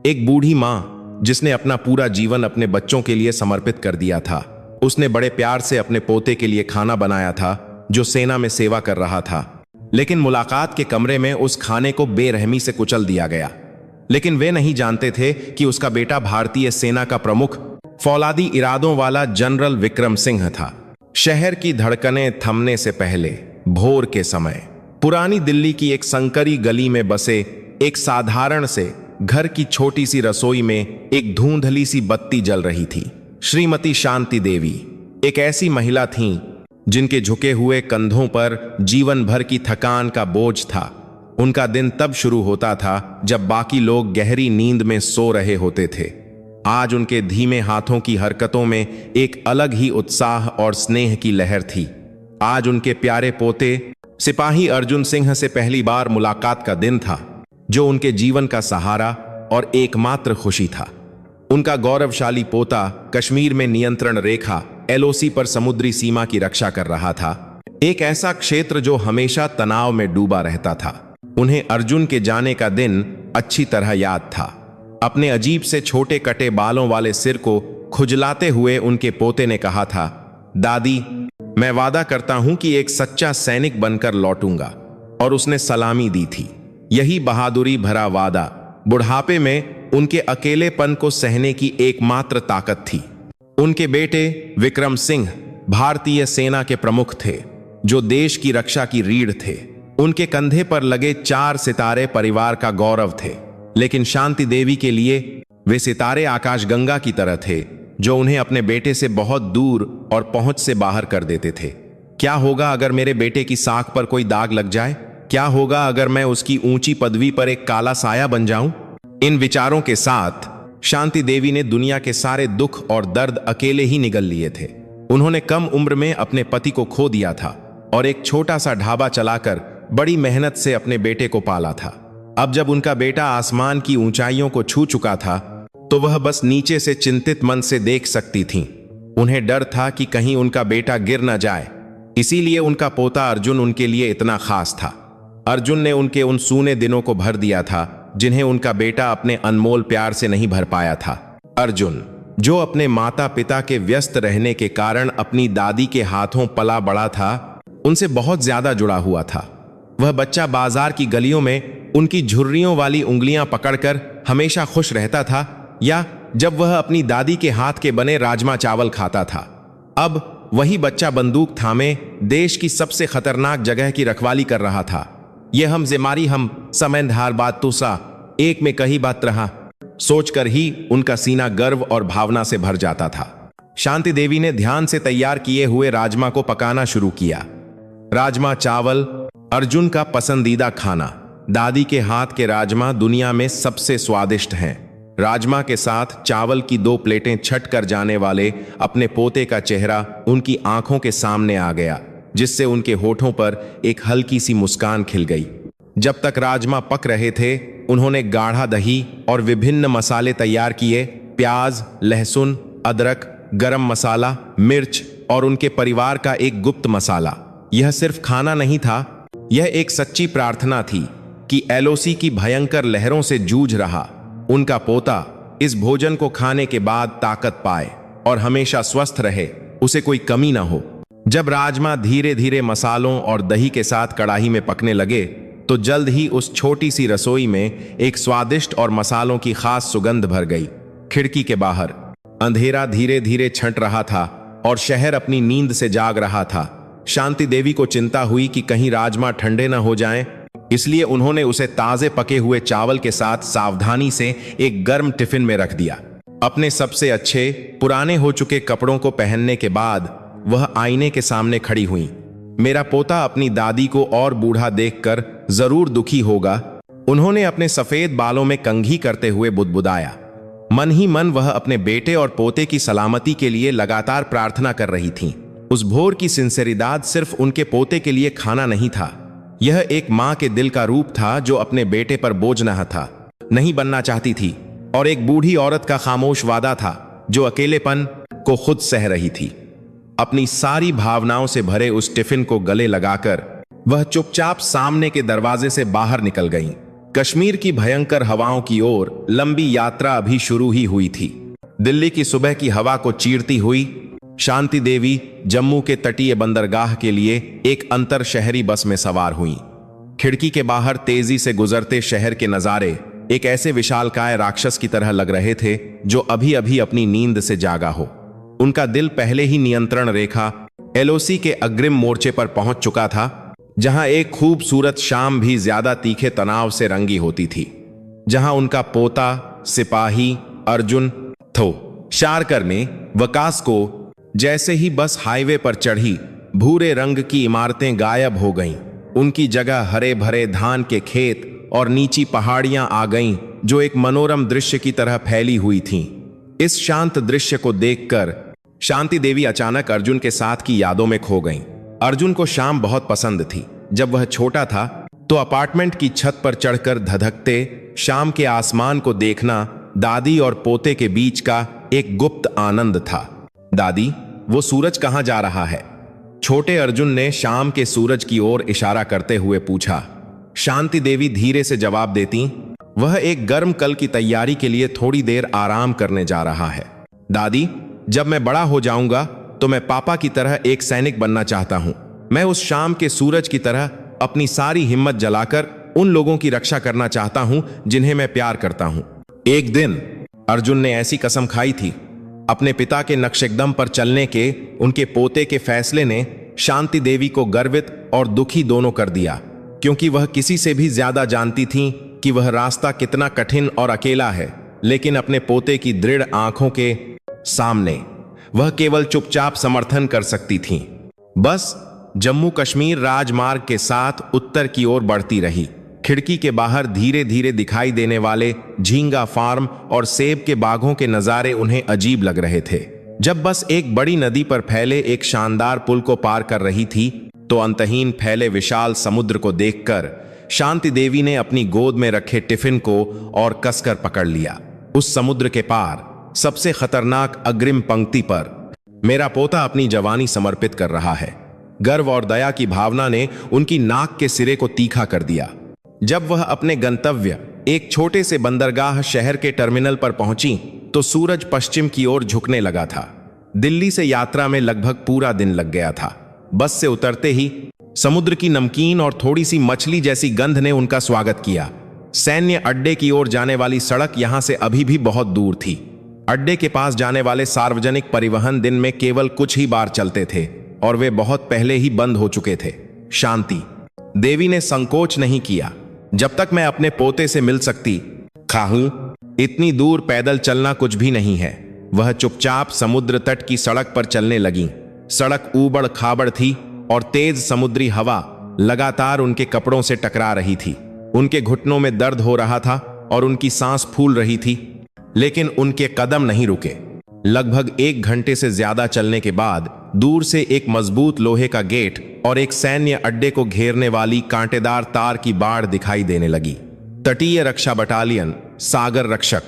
एक बूढ़ी माँ जिसने अपना पूरा जीवन अपने बच्चों के लिए समर्पित कर दिया था। उसने बड़े प्यार से अपने पोते के लिए खाना बनाया था जो सेना में सेवा कर रहा था। लेकिन मुलाकात के कमरे में उस खाने को बेरहमी से कुचल दिया गया। लेकिन वे नहीं जानते थे कि उसका बेटा भारतीय सेना का प्रमुख फौलादी इरादों वाला जनरल विक्रम सिंह था। शहर की धड़कनें थमने से पहले भोर के समय पुरानी दिल्ली की एक संकरी गली में बसे एक साधारण से घर की छोटी सी रसोई में एक धुंधली सी बत्ती जल रही थी। श्रीमती शांति देवी एक ऐसी महिला थीं जिनके झुके हुए कंधों पर जीवन भर की थकान का बोझ था। उनका दिन तब शुरू होता था जब बाकी लोग गहरी नींद में सो रहे होते थे। आज उनके धीमे हाथों की हरकतों में एक अलग ही उत्साह और स्नेह की लहर थी। आज उनके प्यारे पोते सिपाही अर्जुन सिंह से पहली बार मुलाकात का दिन था, जो उनके जीवन का सहारा और एकमात्र खुशी था। उनका गौरवशाली पोता कश्मीर में नियंत्रण रेखा LOC पर समुद्री सीमा की रक्षा कर रहा था, एक ऐसा क्षेत्र जो हमेशा तनाव में डूबा रहता था। उन्हें अर्जुन के जाने का दिन अच्छी तरह याद था। अपने अजीब से छोटे कटे बालों वाले सिर को खुजलाते हुए उनके पोते ने कहा था, दादी, मैं वादा करता हूं कि एक सच्चा सैनिक बनकर लौटूंगा। और उसने सलामी दी थी। यही बहादुरी भरा वादा बुढ़ापे में उनके अकेलेपन को सहने की एकमात्र ताकत थी। उनके बेटे विक्रम सिंह भारतीय सेना के प्रमुख थे, जो देश की रक्षा की रीढ़ थे। उनके कंधे पर लगे 4 सितारे परिवार का गौरव थे। लेकिन शांति देवी के लिए वे सितारे आकाशगंगा की तरह थे, जो उन्हें अपने बेटे से बहुत दूर और पहुंच से बाहर कर देते थे। क्या होगा अगर मेरे बेटे की साख पर कोई दाग लग जाए? क्या होगा अगर मैं उसकी ऊंची पदवी पर एक काला साया बन जाऊं? इन विचारों के साथ शांति देवी ने दुनिया के सारे दुख और दर्द अकेले ही निगल लिए थे। उन्होंने कम उम्र में अपने पति को खो दिया था और एक छोटा सा ढाबा चलाकर बड़ी मेहनत से अपने बेटे को पाला था। अब जब उनका बेटा आसमान की ऊंचाइयों को छू चुका था, तो वह बस नीचे से चिंतित मन से देख सकती थीं। उन्हें डर था कि कहीं उनका बेटा गिर न जाए। इसीलिए उनका पोता अर्जुन उनके लिए इतना खास था। अर्जुन ने उनके उन सूने दिनों को भर दिया था, जिन्हें उनका बेटा अपने अनमोल प्यार से नहीं भर पाया था। अर्जुन, जो अपने माता पिता के व्यस्त रहने के कारण अपनी दादी के हाथों पला बड़ा था, उनसे बहुत ज्यादा जुड़ा हुआ था। वह बच्चा बाजार की गलियों में उनकी झुर्रियों वाली उंगलियां पकड़कर हमेशा खुश रहता था, या जब वह अपनी दादी के हाथ के बने राजमा चावल खाता था। अब वही बच्चा बंदूक थामे देश की सबसे खतरनाक जगह की रखवाली कर रहा था। यह हम जिमारी हम समयधार बात तुसा एक में कही बात रहा, सोचकर ही उनका सीना गर्व और भावना से भर जाता था। शांति देवी ने ध्यान से तैयार किए हुए राजमा को पकाना शुरू किया। राजमा चावल अर्जुन का पसंदीदा खाना। दादी के हाथ के राजमा दुनिया में सबसे स्वादिष्ट हैं। राजमा के साथ चावल की 2 प्लेटें छट कर जाने वाले अपने पोते का चेहरा उनकी आंखों के सामने आ गया, जिससे उनके होठों पर एक हल्की सी मुस्कान खिल गई। जब तक राजमा पक रहे थे, उन्होंने गाढ़ा दही और विभिन्न मसाले तैयार किए। प्याज, लहसुन, अदरक, गरम मसाला, मिर्च और उनके परिवार का एक गुप्त मसाला। यह सिर्फ खाना नहीं था, यह एक सच्ची प्रार्थना थी कि LOC की भयंकर लहरों से जूझ रहा उनका पोता इस भोजन को खाने के बाद ताकत पाए और हमेशा स्वस्थ रहे, उसे कोई कमी ना हो। जब राजमा धीरे धीरे मसालों और दही के साथ कढ़ाई में पकने लगे, तो जल्द ही उस छोटी सी रसोई में एक स्वादिष्ट और मसालों की खास सुगंध भर गई। खिड़की के बाहर अंधेरा धीरे धीरे छंट रहा था और शहर अपनी नींद से जाग रहा था। शांति देवी को चिंता हुई कि कहीं राजमा ठंडे न हो जाएं, इसलिए उन्होंने उसे ताजे पके हुए चावल के साथ सावधानी से एक गर्म टिफिन में रख दिया। अपने सबसे अच्छे पुराने हो चुके कपड़ों को पहनने के बाद वह आईने के सामने खड़ी हुई। मेरा पोता अपनी दादी को और बूढ़ा देखकर जरूर दुखी होगा, उन्होंने अपने सफेद बालों में कंघी करते हुए बुदबुदाया। मन ही मन वह अपने बेटे और पोते की सलामती के लिए लगातार प्रार्थना कर रही थीं। उस भोर की सिंसेरिदाद सिर्फ उनके पोते के लिए खाना नहीं था, यह एक माँ के दिल का रूप था जो अपने बेटे पर बोझ नहीं बनना चाहती थी, और एक बूढ़ी औरत का खामोश वादा था जो अकेलेपन को खुद सह रही थी। अपनी सारी भावनाओं से भरे उस टिफिन को गले लगाकर वह चुपचाप सामने के दरवाजे से बाहर निकल गईं। कश्मीर की भयंकर हवाओं की ओर लंबी यात्रा अभी शुरू ही हुई थी। दिल्ली की सुबह की हवा को चीरती हुई शांति देवी जम्मू के तटीय बंदरगाह के लिए एक अंतर शहरी बस में सवार हुई। खिड़की के बाहर तेजी से गुजरते शहर के नजारे एक ऐसे विशालकाय राक्षस की तरह लग रहे थे जो अभी अभी अपनी नींद से जागा हो। उनका दिल पहले ही नियंत्रण रेखा एलओसी के अग्रिम मोर्चे पर पहुंच चुका था, जहां एक खूबसूरत शाम भी ज्यादा तीखे तनाव से रंगी होती थी, जहां उनका पोता सिपाही अर्जुन शारकर ने वकास को जैसे ही बस हाईवे पर चढ़ी, भूरे रंग की इमारतें गायब हो गईं। उनकी जगह हरे भरे धान के खेत और नीची पहाड़ियां आ गईं जो एक मनोरम दृश्य की तरह फैली हुई थीं। इस शांत दृश्य को देखकर शांति देवी अचानक अर्जुन के साथ की यादों में खो गईं। अर्जुन को शाम बहुत पसंद थी। जब वह छोटा था तो अपार्टमेंट की छत पर चढ़कर धधकते शाम के आसमान को देखना दादी और पोते के बीच का एक गुप्त आनंद था। दादी, वो सूरज कहां जा रहा है? छोटे अर्जुन ने शाम के सूरज की ओर इशारा करते हुए पूछा। शांति देवी धीरे से जवाब देती, वह एक गर्म कल की तैयारी के लिए थोड़ी देर आराम करने जा रहा है। दादी, जब मैं बड़ा हो जाऊंगा तो मैं पापा की तरह एक सैनिक बनना चाहता हूं। मैं उस शाम के सूरज की तरह अपनी सारी हिम्मत जलाकर उन लोगों की रक्षा करना चाहता हूं जिन्हें मैं प्यार करता हूं। एक दिन अर्जुन ने ऐसी कसम खाई थी। अपने पिता के नक्शेकदम पर चलने के उनके पोते के फैसले ने शांति देवी को गर्वित और दुखी दोनों कर दिया, क्योंकि वह किसी से भी ज्यादा जानती थीं कि वह रास्ता कितना कठिन और अकेला है। लेकिन अपने पोते की दृढ़ आंखों के सामने वह केवल चुपचाप समर्थन कर सकती थीं। बस जम्मू कश्मीर राजमार्ग के साथ उत्तर की ओर बढ़ती रही। खिड़की के बाहर धीरे धीरे दिखाई देने वाले झींगा फार्म और सेब के बागों के नज़ारे उन्हें अजीब लग रहे थे। जब बस एक बड़ी नदी पर फैले एक शानदार पुल को पार कर रही थी तो अंतहीन फैले विशाल समुद्र को देखकर शांति देवी ने अपनी गोद में रखे टिफिन को और कसकर पकड़ लिया। उस समुद्र के पार सबसे खतरनाक अग्रिम पंक्ति पर मेरा पोता अपनी जवानी समर्पित कर रहा है। गर्व और दया की भावना ने उनकी नाक के सिरे को तीखा कर दिया। जब वह अपने गंतव्य एक छोटे से बंदरगाह शहर के टर्मिनल पर पहुंची तो सूरज पश्चिम की ओर झुकने लगा था। दिल्ली से यात्रा में लगभग पूरा दिन लग गया था। बस से उतरते ही समुद्र की नमकीन और थोड़ी सी मछली जैसी गंध ने उनका स्वागत किया। सैन्य अड्डे की ओर जाने वाली सड़क यहां से अभी भी बहुत दूर थी। अड्डे के पास जाने वाले सार्वजनिक परिवहन दिन में केवल कुछ ही बार चलते थे और वे बहुत पहले ही बंद हो चुके थे। शांति देवी ने संकोच नहीं किया। जब तक मैं अपने पोते से मिल सकती खाहूं, इतनी दूर पैदल चलना कुछ भी नहीं है। वह चुपचाप समुद्र तट की सड़क पर चलने लगी। सड़क ऊबड़ खाबड़ थी और तेज समुद्री हवा लगातार उनके कपड़ों से टकरा रही थी। उनके घुटनों में दर्द हो रहा था और उनकी सांस फूल रही थी, लेकिन उनके कदम नहीं रुके। लगभग 1 घंटे से ज्यादा चलने के बाद दूर से एक मजबूत लोहे का गेट और एक सैन्य अड्डे को घेरने वाली कांटेदार तार की बाड़ दिखाई देने लगी। तटीय रक्षा बटालियन सागर रक्षक।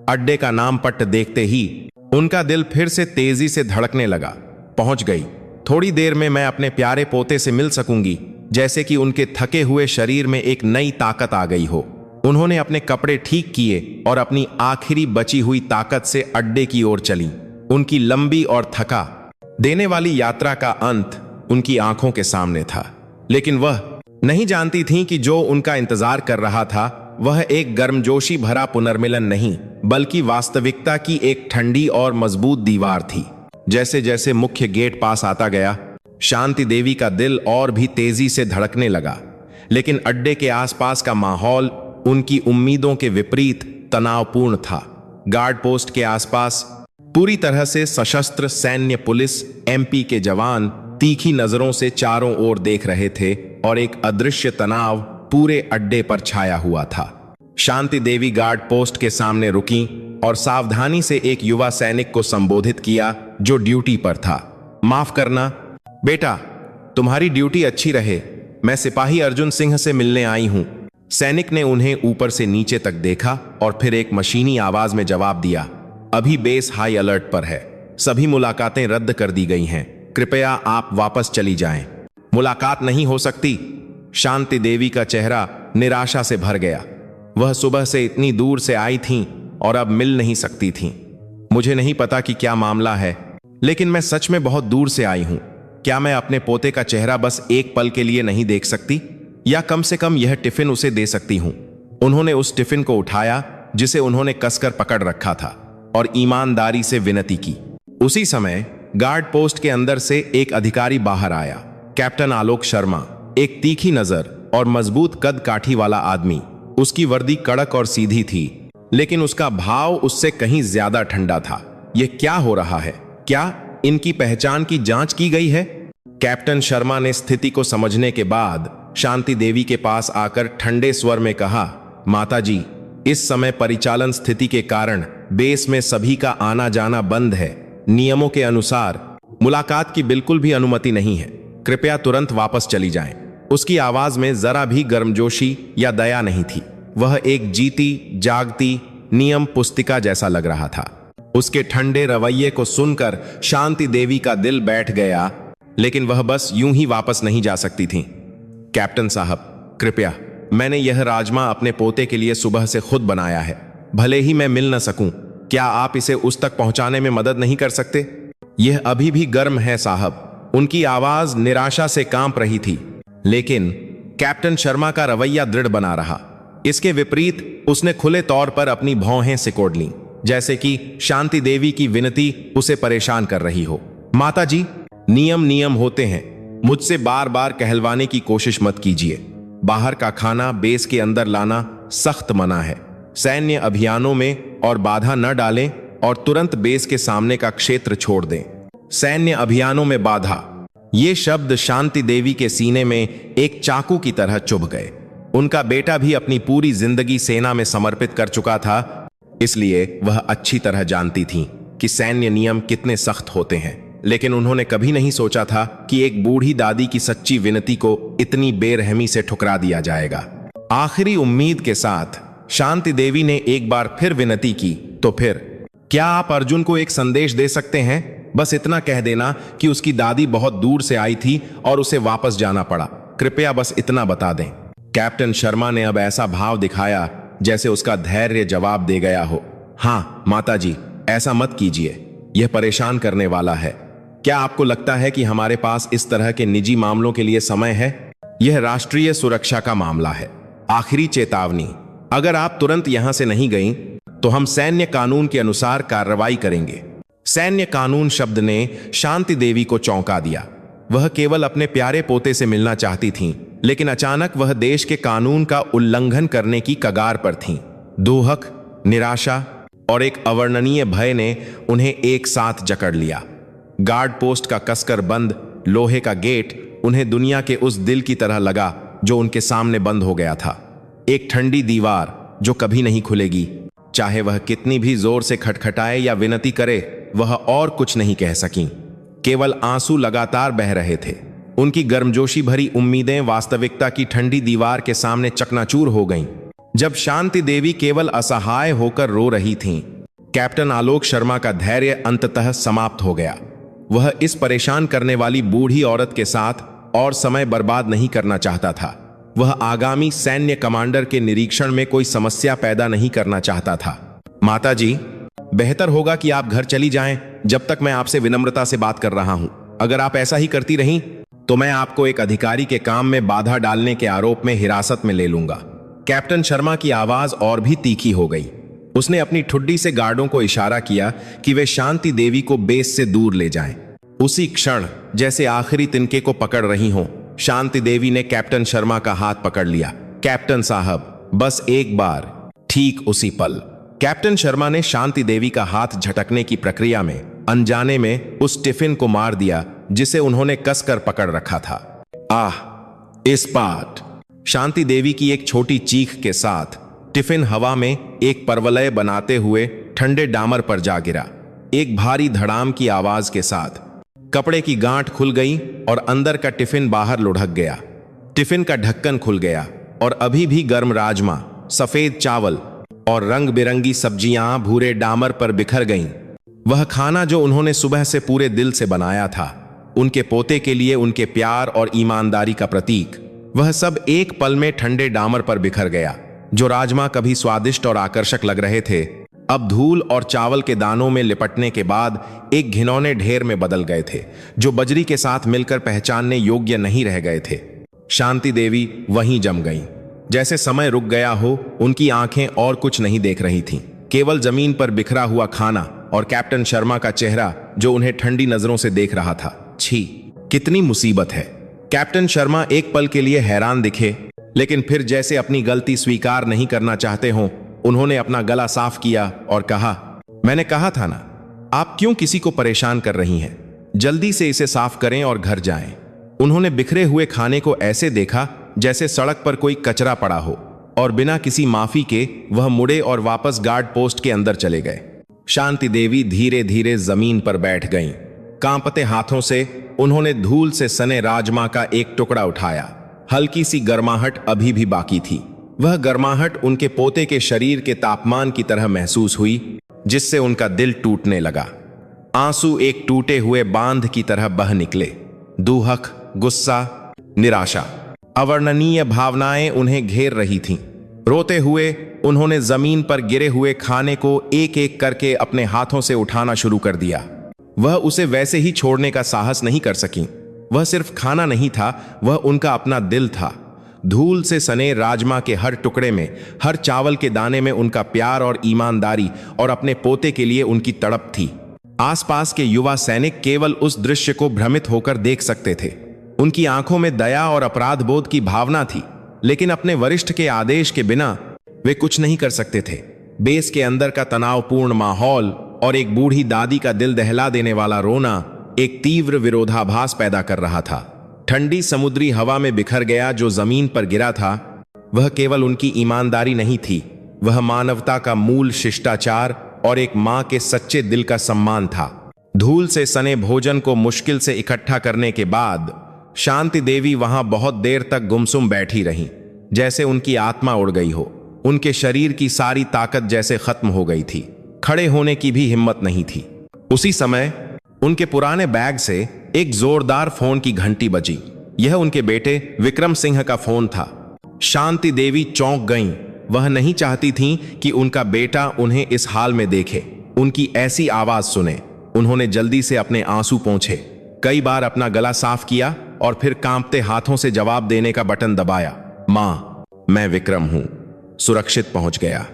अड्डे का नाम पट्ट देखते ही उनका दिल फिर से तेजी से धड़कने लगा। पहुंच गई। थोड़ी देर में मैं अपने प्यारे पोते से मिल सकूंगी। जैसे कि उनके थके हुए शरीर में एक नई ताकत आ गई हो। उन्होंने अपने कपड़े ठीक किए और अपनी आखिरी बची हुई ताकत से अड्डे की ओर चली। उनकी लंबी और थका देने वाली यात्रा का अंत उनकी आंखों के सामने था, लेकिन वह नहीं जानती थीं कि जो उनका इंतजार कर रहा था वह एक गर्मजोशी भरा पुनर्मिलन नहीं, बल्कि वास्तविकता की एक ठंडी और मजबूत दीवार थी। जैसे जैसे मुख्य गेट पास आता गया, शांति देवी का दिल और भी तेजी से धड़कने लगा। लेकिन अड्डे के आसपास का माहौल उनकी उम्मीदों के विपरीत तनावपूर्ण था। गार्ड पोस्ट के आसपास पूरी तरह से सशस्त्र सैन्य पुलिस एमपी के जवान तीखी नजरों से चारों ओर देख रहे थे और एक अदृश्य तनाव पूरे अड्डे पर छाया हुआ था। शांति देवी गार्ड पोस्ट के सामने रुकी और सावधानी से एक युवा सैनिक को संबोधित किया जो ड्यूटी पर था। माफ करना बेटा, तुम्हारी ड्यूटी अच्छी रहे। मैं सिपाही अर्जुन सिंह से मिलने आई हूं। सैनिक ने उन्हें ऊपर से नीचे तक देखा और फिर एक मशीनी आवाज में जवाब दिया, अभी बेस हाई अलर्ट पर है। सभी मुलाकातें रद्द कर दी गई हैं। कृपया आप वापस चली जाएं। मुलाकात नहीं हो सकती। शांति देवी का चेहरा निराशा से भर गया। वह सुबह से इतनी दूर से आई थीं और अब मिल नहीं सकती थीं। मुझे नहीं पता कि क्या मामला है, लेकिन मैं सच में बहुत दूर से आई हूं। क्या मैं अपने पोते का चेहरा बस एक पल के लिए नहीं देख सकती, या कम से कम यह टिफिन उसे दे सकती हूं? उन्होंने उस टिफिन को उठाया जिसे उन्होंने कसकर पकड़ रखा था और ईमानदारी से विनती की। उसी समय गार्ड पोस्ट के अंदर से एक अधिकारी बाहर आया। कैप्टन आलोक शर्मा, एक तीखी नजर और मजबूत कद काठी वाला आदमी। उसकी वर्दी कड़क और सीधी थी, लेकिन उसका भाव उससे कहीं ज्यादा ठंडा था। यह क्या हो रहा है? क्या इनकी पहचान की जांच की गई है? कैप्टन शर्मा ने स्थिति को समझने के बाद शांति देवी के पास आकर ठंडे स्वर में कहा, माताजी, इस समय परिचालन स्थिति के कारण बेस में सभी का आना जाना बंद है। नियमों के अनुसार मुलाकात की बिल्कुल भी अनुमति नहीं है। कृपया तुरंत वापस चली जाएं। उसकी आवाज में जरा भी गर्मजोशी या दया नहीं थी। वह एक जीती जागती नियम पुस्तिका जैसा लग रहा था। उसके ठंडे रवैये को सुनकर शांति देवी का दिल बैठ गया, लेकिन वह बस यूं ही वापस नहीं जा सकती थी। कैप्टन साहब, कृपया, मैंने यह राजमा अपने पोते के लिए सुबह से खुद बनाया है। भले ही मैं मिल न सकूं, क्या आप इसे उस तक पहुंचाने में मदद नहीं कर सकते? यह अभी भी गर्म है साहब। उनकी आवाज निराशा से कांप रही थी, लेकिन कैप्टन शर्मा का रवैया दृढ़ बना रहा। इसके विपरीत उसने खुले तौर पर अपनी भौहें सिकोड़ लीं, जैसे कि शांति देवी की विनती उसे परेशान कर रही हो। माताजी, नियम नियम होते हैं। मुझसे बार बार कहलवाने की कोशिश मत कीजिए। बाहर का खाना बेस के अंदर लाना सख्त मना है। सैन्य अभियानों में और बाधा न डालें और तुरंत बेस के सामने का क्षेत्र छोड़ दें। सैन्य अभियानों में बाधा, ये शब्द शांति देवी के सीने में एक चाकू की तरह चुभ गए। उनका बेटा भी अपनी पूरी जिंदगी सेना में समर्पित कर चुका था, इसलिए वह अच्छी तरह जानती थीं कि सैन्य नियम कितने सख्त होते हैं। लेकिन उन्होंने कभी नहीं सोचा था कि एक बूढ़ी दादी की सच्ची विनती को इतनी बेरहमी से ठुकरा दिया जाएगा। आखिरी उम्मीद के साथ शांति देवी ने एक बार फिर विनती की, तो फिर, क्या आप अर्जुन को एक संदेश दे सकते हैं? बस इतना कह देना कि उसकी दादी बहुत दूर से आई थी और उसे वापस जाना पड़ा। कृपया बस इतना बता दें। कैप्टन शर्मा ने अब ऐसा भाव दिखाया जैसे उसका धैर्य जवाब दे गया हो। हाँ माताजी, ऐसा मत कीजिए, यह परेशान करने वाला है। क्या आपको लगता है कि हमारे पास इस तरह के निजी मामलों के लिए समय है? यह राष्ट्रीय सुरक्षा का मामला है। आखिरी चेतावनी, अगर आप तुरंत यहां से नहीं गईं, तो हम सैन्य कानून के अनुसार कार्रवाई करेंगे। सैन्य कानून शब्द ने शांति देवी को चौंका दिया। वह केवल अपने प्यारे पोते से मिलना चाहती थीं, लेकिन अचानक वह देश के कानून का उल्लंघन करने की कगार पर थीं। दुहक, निराशा और एक अवर्णनीय भय ने उन्हें एक साथ जकड़ लिया। गार्ड पोस्ट का कसकर बंद लोहे का गेट उन्हें दुनिया के उस दिल की तरह लगा जो उनके सामने बंद हो गया था। एक ठंडी दीवार जो कभी नहीं खुलेगी। चाहे वह कितनी भी जोर से खटखटाए या विनती करे, वह और कुछ नहीं कह सकी। केवल आंसू लगातार बह रहे थे। उनकी गर्मजोशी भरी उम्मीदें वास्तविकता की ठंडी दीवार के सामने चकनाचूर हो गईं। जब शांति देवी केवल असहाय होकर रो रही थीं, कैप्टन आलोक शर्मा का धैर्य अंततः समाप्त हो गया। वह इस परेशान करने वाली बूढ़ी औरत के साथ और समय बर्बाद नहीं करना चाहता था। वह आगामी सैन्य कमांडर के निरीक्षण में कोई समस्या पैदा नहीं करना चाहता था। माताजी, बेहतर होगा कि आप घर चली जाएं जब तक मैं आपसे विनम्रता से बात कर रहा हूं। अगर आप ऐसा ही करती रहीं तो मैं आपको एक अधिकारी के काम में बाधा डालने के आरोप में हिरासत में ले लूंगा। कैप्टन शर्मा की आवाज और भी तीखी हो गई। उसने अपनी ठुड्डी से गार्डों को इशारा किया कि वे शांति देवी को बेस से दूर ले जाएं। उसी क्षण, जैसे आखिरी तिनके को पकड़ रही हों, शांति देवी ने कैप्टन शर्मा का हाथ पकड़ लिया। कैप्टन साहब, बस एक बार। ठीक उसी पल कैप्टन शर्मा ने शांति देवी का हाथ झटकने की प्रक्रिया में अनजाने में उस टिफिन को मार दिया जिसे उन्होंने कसकर पकड़ रखा था। आह, इस्पात! शांति देवी की एक छोटी चीख के साथ टिफिन हवा में एक परवलय बनाते हुए ठंडे डामर पर जा गिरा। एक भारी धड़ाम की आवाज के साथ कपड़े की गांठ खुल गई और अंदर का टिफिन बाहर लुढ़क गया। टिफिन का ढक्कन खुल गया और अभी भी गर्म राजमा, सफेद चावल और रंग बिरंगी सब्जियां भूरे डामर पर बिखर गईं। वह खाना जो उन्होंने सुबह से पूरे दिल से बनाया था, उनके पोते के लिए उनके प्यार और ईमानदारी का प्रतीक, वह सब एक पल में ठंडे डामर पर बिखर गया। जो राजमा कभी स्वादिष्ट और आकर्षक लग रहे थे, अब धूल और चावल के दानों में लिपटने के बाद एक घिनौने ढेर में बदल गए थे, जो बजरी के साथ मिलकर पहचानने योग्य नहीं रह गए थे। शांति देवी वहीं जम गईं। जैसे समय रुक गया हो, उनकी आंखें और कुछ नहीं देख रही थीं, केवल जमीन पर बिखरा हुआ खाना और कैप्टन शर्मा का चेहरा जो उन्हें ठंडी नजरों से देख रहा था। छी, कितनी मुसीबत है। कैप्टन शर्मा एक पल के लिए हैरान दिखे, लेकिन फिर जैसे अपनी गलती स्वीकार नहीं करना चाहते हों, उन्होंने अपना गला साफ किया और कहा, मैंने कहा था ना, आप क्यों किसी को परेशान कर रही हैं? जल्दी से इसे साफ करें और घर जाएं। उन्होंने बिखरे हुए खाने को ऐसे देखा जैसे सड़क पर कोई कचरा पड़ा हो, और बिना किसी माफी के वह मुड़े और वापस गार्ड पोस्ट के अंदर चले गए। शांति देवी धीरे धीरे जमीन पर बैठ गईं। कांपते हाथों से उन्होंने धूल से सने राजमा का एक टुकड़ा उठाया। हल्की सी गर्माहट अभी भी बाकी थी। वह गर्माहट उनके पोते के शरीर के तापमान की तरह महसूस हुई, जिससे उनका दिल टूटने लगा। आंसू एक टूटे हुए बांध की तरह बह निकले। दुहक, गुस्सा, निराशा, अवर्णनीय भावनाएं उन्हें घेर रही थीं। रोते हुए उन्होंने जमीन पर गिरे हुए खाने को एक एक करके अपने हाथों से उठाना शुरू कर दिया। वह उसे वैसे ही छोड़ने का साहस नहीं कर सकी। वह सिर्फ खाना नहीं था, वह उनका अपना दिल था। धूल से सने राजमा के हर टुकड़े में, हर चावल के दाने में उनका प्यार और ईमानदारी और अपने पोते के लिए उनकी तड़प थी। आसपास के युवा सैनिक केवल उस दृश्य को भ्रमित होकर देख सकते थे। उनकी आंखों में दया और अपराध बोध की भावना थी, लेकिन अपने वरिष्ठ के आदेश के बिना वे कुछ नहीं कर सकते थे। बेस के अंदर का तनावपूर्ण माहौल और एक बूढ़ी दादी का दिल दहला देने वाला रोना एक तीव्र विरोधाभास पैदा कर रहा था। ठंडी समुद्री हवा में बिखर गया जो जमीन पर गिरा था, वह केवल उनकी ईमानदारी नहीं थी, वह मानवता का मूल शिष्टाचार और एक मां के सच्चे दिल का सम्मान था। धूल से सने भोजन को मुश्किल से इकट्ठा करने के बाद शांति देवी वहां बहुत देर तक गुमसुम बैठी रहीं, जैसे उनकी आत्मा उड़ गई हो। उनके शरीर की सारी ताकत जैसे खत्म हो गई थी। खड़े होने की भी हिम्मत नहीं थी। उसी समय उनके पुराने बैग से एक जोरदार फोन की घंटी बजी। यह उनके बेटे विक्रम सिंह का फोन था। शांति देवी चौंक गईं। वह नहीं चाहती थीं कि उनका बेटा उन्हें इस हाल में देखे, उनकी ऐसी आवाज सुने। उन्होंने जल्दी से अपने आंसू पोंछे, कई बार अपना गला साफ किया और फिर कांपते हाथों से जवाब देने का बटन दबाया। मां, मैं विक्रम हूं, सुरक्षित पहुंच गया।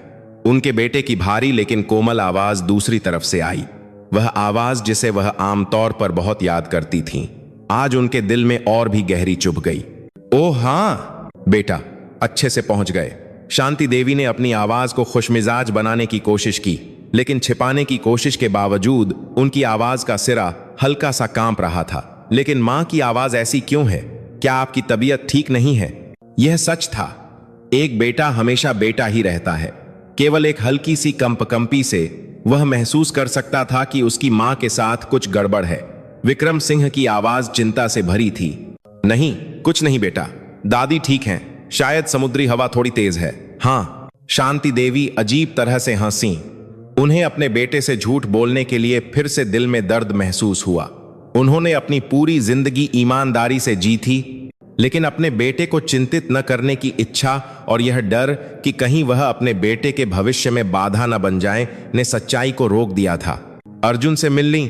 उनके बेटे की भारी लेकिन कोमल आवाज दूसरी तरफ से आई। वह आवाज जिसे वह आमतौर पर बहुत याद करती थीं, आज उनके दिल में और भी गहरी चुभ गई। ओह हाँ बेटा, अच्छे से पहुंच गए। शांति देवी ने अपनी आवाज को खुशमिजाज बनाने की कोशिश की, लेकिन छिपाने की कोशिश के बावजूद उनकी आवाज का सिरा हल्का सा कांप रहा था। लेकिन मां की आवाज ऐसी क्यों है? क्या आपकी तबीयत ठीक नहीं है? यह सच था। एक बेटा हमेशा बेटा ही रहता है। केवल एक हल्की सी कंपकंपी से वह महसूस कर सकता था कि उसकी मां के साथ कुछ गड़बड़ है। विक्रम सिंह की आवाज चिंता से भरी थी। नहीं, कुछ नहीं बेटा, दादी ठीक हैं, शायद समुद्री हवा थोड़ी तेज है। हाँ, शांति देवी अजीब तरह से हंसी। उन्हें अपने बेटे से झूठ बोलने के लिए फिर से दिल में दर्द महसूस हुआ। उन्होंने अपनी पूरी जिंदगी ईमानदारी से जी थी, लेकिन अपने बेटे को चिंतित न करने की इच्छा और यह डर कि कहीं वह अपने बेटे के भविष्य में बाधा न बन जाए ने सच्चाई को रोक दिया था। अर्जुन से मिलनी,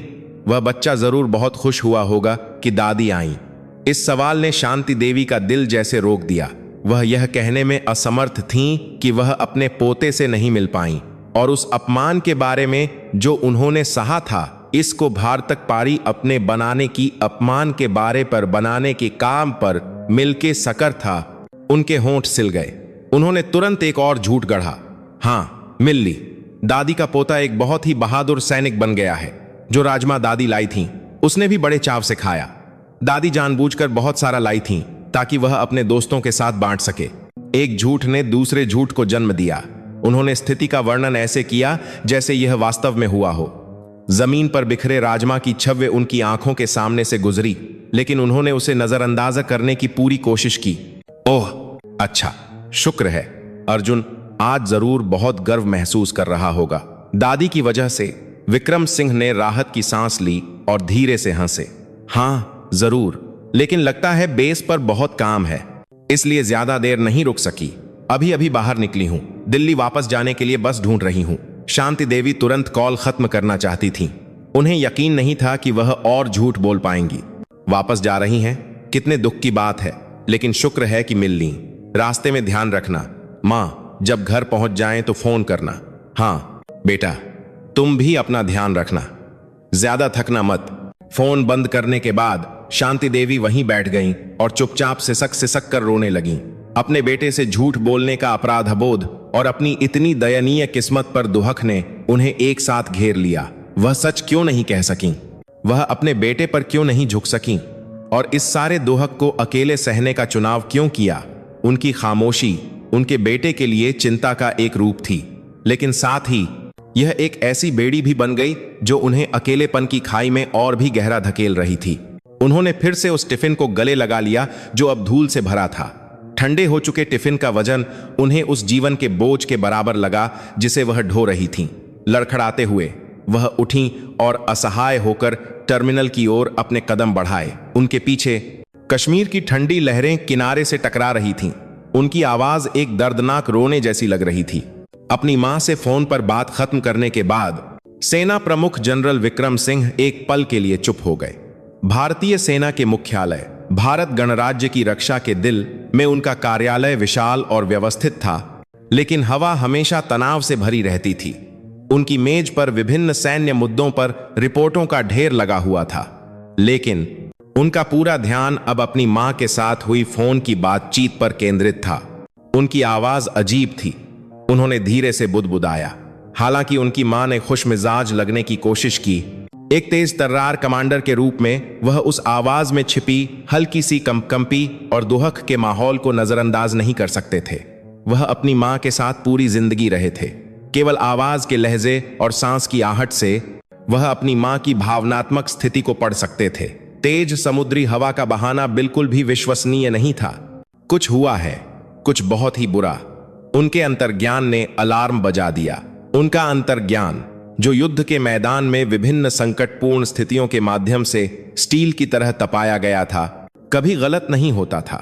वह बच्चा जरूर बहुत खुश हुआ होगा कि दादी आई। इस सवाल ने शांति देवी का दिल जैसे रोक दिया। वह यह कहने में असमर्थ थीं कि वह अपने पोते से नहीं मिल पाईं, और उस अपमान के बारे में जो उन्होंने सहा था, इसको भार तक पारी अपने बनाने की अपमान के बारे पर बनाने के काम पर मिलके सकर था। उनके होंठ सिल गए। उन्होंने तुरंत एक और झूठ गढ़ा। हाँ, मिल्ली, दादी का पोता एक बहुत ही बहादुर सैनिक बन गया है। जो राजमा दादी लाई थीं, उसने भी बड़े चाव से खाया। दादी जानबूझकर बहुत सारा लाई थीं ताकि वह अपने दोस्तों के साथ बांट सके। एक झूठ ने दूसरे झूठ को जन्म दिया। उन्होंने स्थिति का वर्णन ऐसे किया जैसे यह वास्तव में हुआ हो। जमीन पर बिखरे राजमा की छव्य उनकी आंखों के सामने से गुजरी, लेकिन उन्होंने उसे नजरअंदाज करने की पूरी कोशिश की। ओह अच्छा, शुक्र है। अर्जुन आज जरूर बहुत गर्व महसूस कर रहा होगा। दादी की वजह से विक्रम सिंह ने राहत की सांस ली और धीरे से हंसे। हाँ जरूर, लेकिन लगता है बेस पर बहुत काम है, इसलिए ज्यादा देर नहीं रुक सकी। अभी अभी बाहर निकली हूं, दिल्ली वापस जाने के लिए बस ढूंढ रही हूं। शांति देवी तुरंत कॉल खत्म करना चाहती थीं। उन्हें यकीन नहीं था कि वह और झूठ बोल पाएंगी। वापस जा रही हैं? कितने दुख की बात है, लेकिन शुक्र है कि मिल ली। रास्ते में ध्यान रखना। माँ, जब घर पहुंच जाएं तो फोन करना। हाँ बेटा, तुम भी अपना ध्यान रखना, ज्यादा थकना मत। फोन बंद करने के बाद शांति देवी वहीं बैठ गईं और चुपचाप सिसक कर रोने लगीं। अपने बेटे से झूठ बोलने का अपराध बोध और अपनी इतनी दयनीय किस्मत पर दुहक ने उन्हें एक साथ घेर लिया। वह सच क्यों नहीं कह सकीं? वह अपने बेटे पर क्यों नहीं झुक सकीं? और इस सारे दुहक को अकेले सहने का चुनाव क्यों किया? उनकी खामोशी उनके बेटे के लिए चिंता का एक रूप थी, लेकिन साथ ही यह एक ऐसी बेड़ी भी बन गई जो उन्हें अकेलेपन की खाई में और भी गहरा धकेल रही थी। उन्होंने फिर से उस टिफिन को गले लगा लिया जो अब धूल से भरा था। ठंडे हो चुके टिफिन का वजन उन्हें उस जीवन के बोझ के बराबर लगा जिसे वह ढो रही थीं। लड़खड़ाते हुए वह उठीं और असहाय होकर टर्मिनल की ओर अपने कदम बढ़ाए। उनके पीछे कश्मीर की ठंडी लहरें किनारे से टकरा रही थीं। उनकी आवाज एक दर्दनाक रोने जैसी लग रही थी। अपनी मां से फोन पर बात खत्म करने के बाद सेना प्रमुख जनरल विक्रम सिंह एक पल के लिए चुप हो गए। भारतीय सेना के मुख्यालय भारत गणराज्य की रक्षा के दिल में उनका कार्यालय विशाल और व्यवस्थित था, लेकिन हवा हमेशा तनाव से भरी रहती थी। उनकी मेज पर विभिन्न सैन्य मुद्दों पर रिपोर्टों का ढेर लगा हुआ था, लेकिन उनका पूरा ध्यान अब अपनी मां के साथ हुई फोन की बातचीत पर केंद्रित था। उनकी आवाज अजीब थी। उन्होंने धीरे से बुदबुदाया। हालांकि उनकी मां ने खुशमिजाज लगने की कोशिश की, एक तेज तर्रार कमांडर के रूप में वह उस आवाज में छिपी हल्की सी कंपी और दुहक के माहौल को नजरअंदाज नहीं कर सकते थे। वह अपनी मां के साथ पूरी जिंदगी रहे थे। केवल आवाज के लहजे और सांस की आहट से वह अपनी मां की भावनात्मक स्थिति को पढ़ सकते थे। तेज समुद्री हवा का बहाना बिल्कुल भी विश्वसनीय नहीं था। कुछ हुआ है, कुछ बहुत ही बुरा। उनके अंतर्ज्ञान ने अलार्म बजा दिया। उनका अंतर्ज्ञान, जो युद्ध के मैदान में विभिन्न संकटपूर्ण स्थितियों के माध्यम से स्टील की तरह तपाया गया था, कभी गलत नहीं होता था।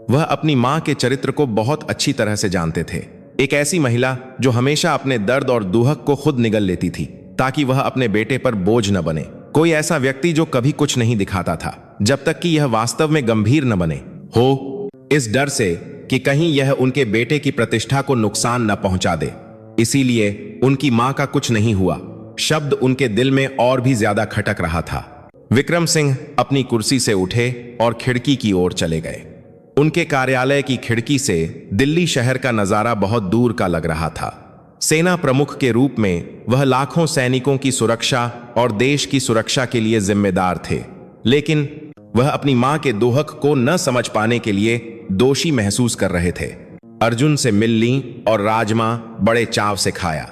वह अपनी मां के चरित्र को बहुत अच्छी तरह से जानते थे। एक ऐसी महिला जो हमेशा अपने दर्द और दुहक को खुद निगल लेती थी ताकि वह अपने बेटे पर बोझ न बने। कोई ऐसा व्यक्ति जो कभी कुछ नहीं दिखाता था जब तक कि यह वास्तव में गंभीर न बने हो, इस डर से कि कहीं यह उनके बेटे की प्रतिष्ठा को नुकसान न पहुंचा दे। इसीलिए उनकी मां का कुछ नहीं हुआ शब्द उनके दिल में और भी ज्यादा खटक रहा था। विक्रम सिंह अपनी कुर्सी से उठे और खिड़की की ओर चले गए। उनके कार्यालय की खिड़की से दिल्ली शहर का नजारा बहुत दूर का लग रहा था। सेना प्रमुख के रूप में वह लाखों सैनिकों की सुरक्षा और देश की सुरक्षा के लिए जिम्मेदार थे, लेकिन वह अपनी मां के दोहक को न समझ पाने के लिए दोषी महसूस कर रहे थे। अर्जुन से मिल ली और राजमा बड़े चाव से खाया।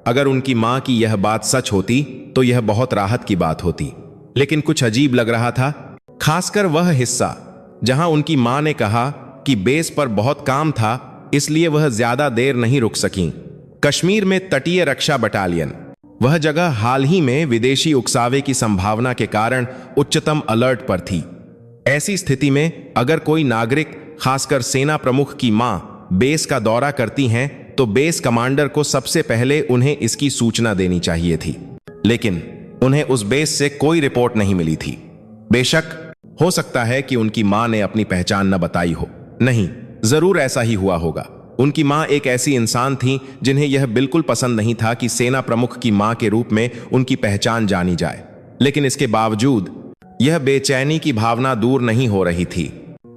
अगर उनकी मां की यह बात सच होती तो यह बहुत राहत की बात होती, लेकिन कुछ अजीब लग रहा था, खासकर वह हिस्सा जहां उनकी मां ने कहा कि बेस पर बहुत काम था, इसलिए वह ज्यादा देर नहीं रुक सकीं। कश्मीर में तटीय रक्षा बटालियन, वह जगह हाल ही में विदेशी उकसावे की संभावना के कारण उच्चतम अलर्ट पर थी। ऐसी स्थिति में अगर कोई नागरिक, खासकर सेना प्रमुख की मां, बेस का दौरा करती हैं तो बेस कमांडर को सबसे पहले उन्हें इसकी सूचना देनी चाहिए थी, लेकिन उन्हें उस बेस से कोई रिपोर्ट नहीं मिली थी। बेशक हो सकता है कि उनकी मां ने अपनी पहचान न बताई हो। नहीं, जरूर ऐसा ही हुआ होगा। उनकी मां एक ऐसी इंसान थी जिन्हें यह बिल्कुल पसंद नहीं था कि सेना प्रमुख की मां के रूप में उनकी पहचान जानी जाए, लेकिन इसके बावजूद यह बेचैनी की भावना दूर नहीं हो रही थी।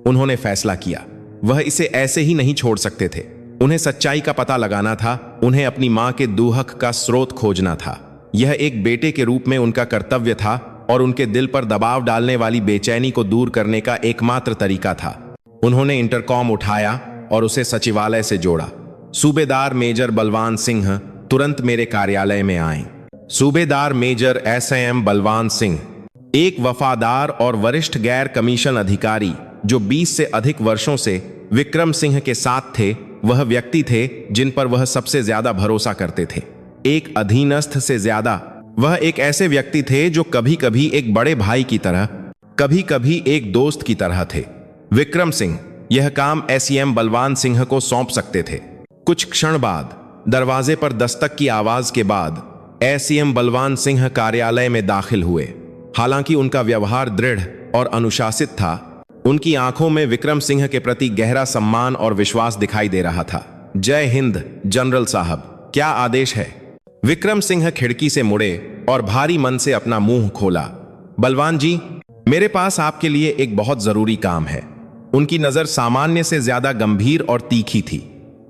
उन्होंने फैसला किया, वह इसे ऐसे ही नहीं छोड़ सकते थे। उन्हें सच्चाई का पता लगाना था, उन्हें अपनी मां के दुहक का स्रोत खोजना था। यह एक बेटे के रूप में उनका कर्तव्य था और उनके दिल पर दबाव डालने वाली बेचैनी को दूर करने का एकमात्र तरीका था। उन्होंने इंटरकॉम उठाया और उसे सचिवालय से जोड़ा। सूबेदार मेजर बलवान सिंह, तुरंत मेरे कार्यालय में आए। सूबेदार मेजर SAM बलवान सिंह, एक वफादार और वरिष्ठ गैर कमीशन अधिकारी जो 20 से अधिक वर्षों से विक्रम सिंह के साथ थे। वह व्यक्ति थे जिन पर वह सबसे ज्यादा भरोसा करते थे। एक अधीनस्थ से ज्यादा वह एक ऐसे व्यक्ति थे जो कभी कभी एक बड़े भाई की तरह, कभी कभी एक दोस्त की तरह थे। विक्रम सिंह यह काम एसएम बलवान सिंह को सौंप सकते थे। कुछ क्षण बाद दरवाजे पर दस्तक की आवाज के बाद एसएम बलवान सिंह कार्यालय में दाखिल हुए। हालांकि उनका व्यवहार दृढ़ और अनुशासित था, उनकी आंखों में विक्रम सिंह के प्रति गहरा सम्मान और विश्वास दिखाई दे रहा था। जय हिंद जनरल साहब, क्या आदेश है? विक्रम सिंह खिड़की से मुड़े और भारी मन से अपना मुंह खोला। बलवान जी, मेरे पास आपके लिए एक बहुत जरूरी काम है। उनकी नजर सामान्य से ज्यादा गंभीर और तीखी थी।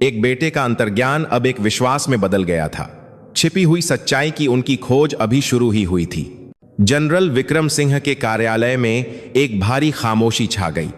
एक बेटे का अंतर्ज्ञान अब एक विश्वास में बदल गया था। छिपी हुई सच्चाई की उनकी खोज अभी शुरू ही हुई थी। जनरल विक्रम सिंह के कार्यालय में एक भारी खामोशी छा गई।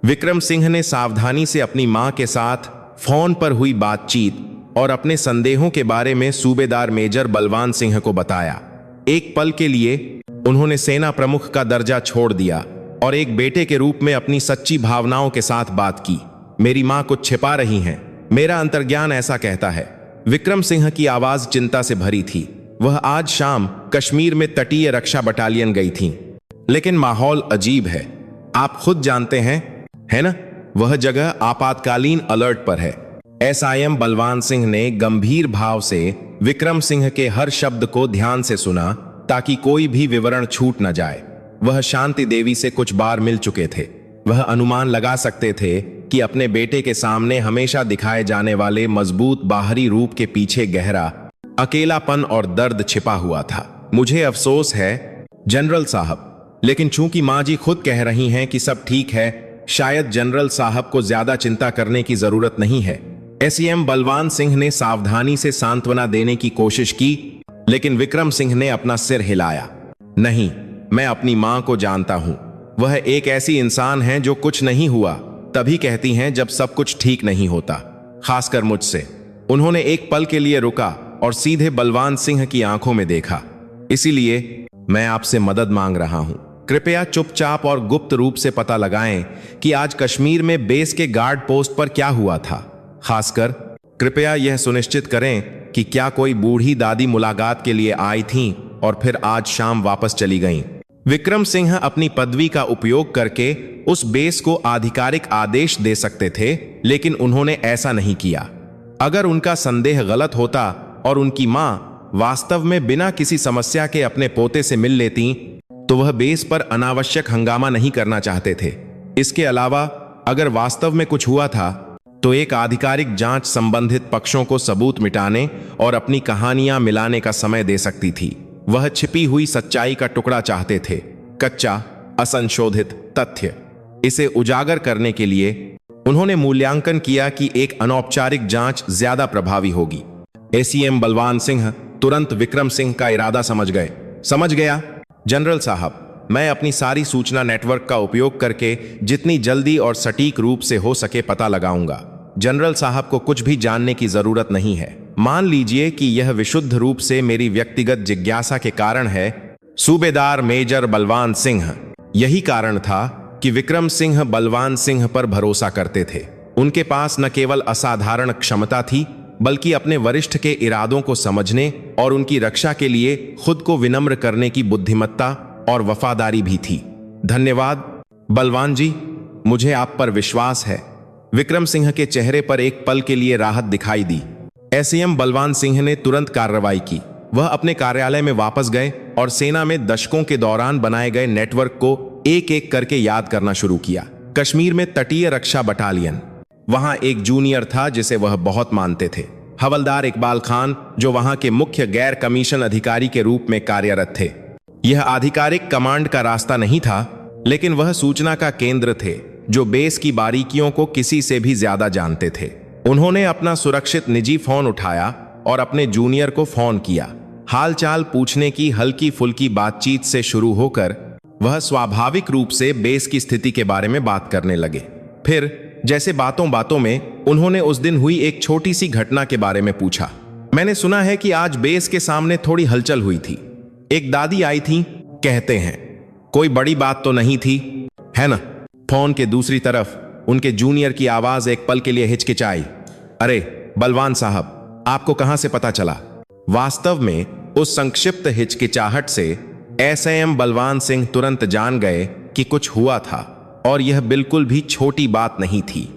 विक्रम सिंह ने सावधानी से अपनी मां के साथ फोन पर हुई बातचीत और अपने संदेहों के बारे में सूबेदार मेजर बलवान सिंह को बताया। एक पल के लिए उन्होंने सेना प्रमुख का दर्जा छोड़ दिया और एक बेटे के रूप में अपनी सच्ची भावनाओं के साथ बात की। मेरी मां कुछ छिपा रही हैं, मेरा अंतर्ज्ञान ऐसा कहता है। विक्रम सिंह की आवाज चिंता से भरी थी। वह आज शाम कश्मीर में तटीय रक्षा बटालियन गई थीं। लेकिन माहौल अजीब है, आप खुद जानते हैं, है ना? वह जगह आपातकालीन अलर्ट पर है। एसआईएम बलवान सिंह ने गंभीर भाव से विक्रम सिंह के हर शब्द को ध्यान से सुना ताकि कोई भी विवरण छूट न जाए। वह शांति देवी से कुछ बार मिल चुके थे। वह अनुमान लगा सकते थे कि अपने बेटे के सामने हमेशा दिखाए जाने वाले मजबूत बाहरी रूप के पीछे गहरा अकेलापन और दर्द छिपा हुआ था। मुझे अफसोस है जनरल साहब, लेकिन चूंकि मां जी खुद कह रही हैं कि सब ठीक है, शायद जनरल साहब को ज्यादा चिंता करने की जरूरत नहीं है। एसएम बलवान सिंह ने सावधानी से सांत्वना देने की कोशिश की, लेकिन विक्रम सिंह ने अपना सिर हिलाया। नहीं, मैं अपनी मां को जानता हूं। वह एक ऐसी इंसान है जो कुछ नहीं हुआ तभी कहती हैं जब सब कुछ ठीक नहीं होता, खासकर मुझसे। उन्होंने एक पल के लिए रुका और सीधे बलवान सिंह की आंखों में देखा। इसीलिए मैं आपसे मदद मांग रहा हूं। कृपया चुपचाप और गुप्त रूप से पता लगाएं कि आज कश्मीर में बेस के गार्ड पोस्ट पर क्या हुआ था। खासकर कृपया यह सुनिश्चित करें कि क्या कोई बूढ़ी दादी मुलाकात के लिए आई थीं और फिर आज शाम वापस चली गईं। विक्रम सिंह अपनी पदवी का उपयोग करके उस बेस को आधिकारिक आदेश दे सकते थे, लेकिन उन्होंने ऐसा नहीं किया। अगर उनका संदेह गलत होता और उनकी मां वास्तव में बिना किसी समस्या के अपने पोते से मिल लेती, तो वह बेस पर अनावश्यक हंगामा नहीं करना चाहते थे। इसके अलावा अगर वास्तव में कुछ हुआ था तो एक आधिकारिक जांच संबंधित पक्षों को सबूत मिटाने और अपनी कहानियां मिलाने का समय दे सकती थी। वह छिपी हुई सच्चाई का टुकड़ा चाहते थे, कच्चा असंशोधित तथ्य। इसे उजागर करने के लिए उन्होंने मूल्यांकन किया कि एक अनौपचारिक जांच ज्यादा प्रभावी होगी। एसएम बलवान सिंह तुरंत विक्रम सिंह का इरादा समझ गए। समझ गया जनरल साहब, मैं अपनी सारी सूचना नेटवर्क का उपयोग करके जितनी जल्दी और सटीक रूप से हो सके पता लगाऊंगा। जनरल साहब को कुछ भी जानने की जरूरत नहीं है। मान लीजिए कि यह विशुद्ध रूप से मेरी व्यक्तिगत जिज्ञासा के कारण है। सूबेदार मेजर बलवान सिंह। यही कारण था कि विक्रम सिंह बलवान सिंह पर भरोसा करते थे। उनके पास न केवल असाधारण क्षमता थी, बल्कि अपने वरिष्ठ के इरादों को समझने और उनकी रक्षा के लिए खुद को विनम्र करने की बुद्धिमत्ता और वफादारी भी थी। धन्यवाद बलवान जी, मुझे आप पर विश्वास है। विक्रम सिंह के चेहरे पर एक पल के लिए राहत दिखाई दी। एसएम बलवान सिंह ने तुरंत कार्रवाई की। वह अपने कार्यालय में वापस गए और सेना में दशकों के दौरान बनाए गए नेटवर्क को एक एक करके याद करना शुरू किया। कश्मीर में तटीय रक्षा बटालियन। वहां एक जूनियर था जिसे वह बहुत मानते थे, हवलदार इकबाल खान, जो वहां के मुख्य गैर कमीशन अधिकारी के रूप में कार्यरत थे। यह आधिकारिक कमांड का रास्ता नहीं था, लेकिन वह सूचना का केंद्र थे जो बेस की बारीकियों को किसी से भी ज्यादा जानते थे। उन्होंने अपना सुरक्षित निजी फोन उठाया और अपने जूनियर को फोन किया। हालचाल पूछने की हल्की फुल्की बातचीत से शुरू होकर वह स्वाभाविक रूप से बेस की स्थिति के बारे में बात करने लगे। फिर जैसे बातों बातों में उन्होंने उस दिन हुई एक छोटी सी घटना के बारे में पूछा। मैंने सुना है कि आज बेस के सामने थोड़ी हलचल हुई थी। एक दादी आई थी, कहते हैं। कोई बड़ी बात तो नहीं थी, है ना? फोन के दूसरी तरफ उनके जूनियर की आवाज एक पल के लिए हिचकिचाई। अरे बलवान साहब, आपको कहां से पता चला? वास्तव में उस संक्षिप्त हिचकिचाहट से एसएम बलवान सिंह तुरंत जान गए कि कुछ हुआ था। और यह बिल्कुल भी छोटी बात नहीं थी।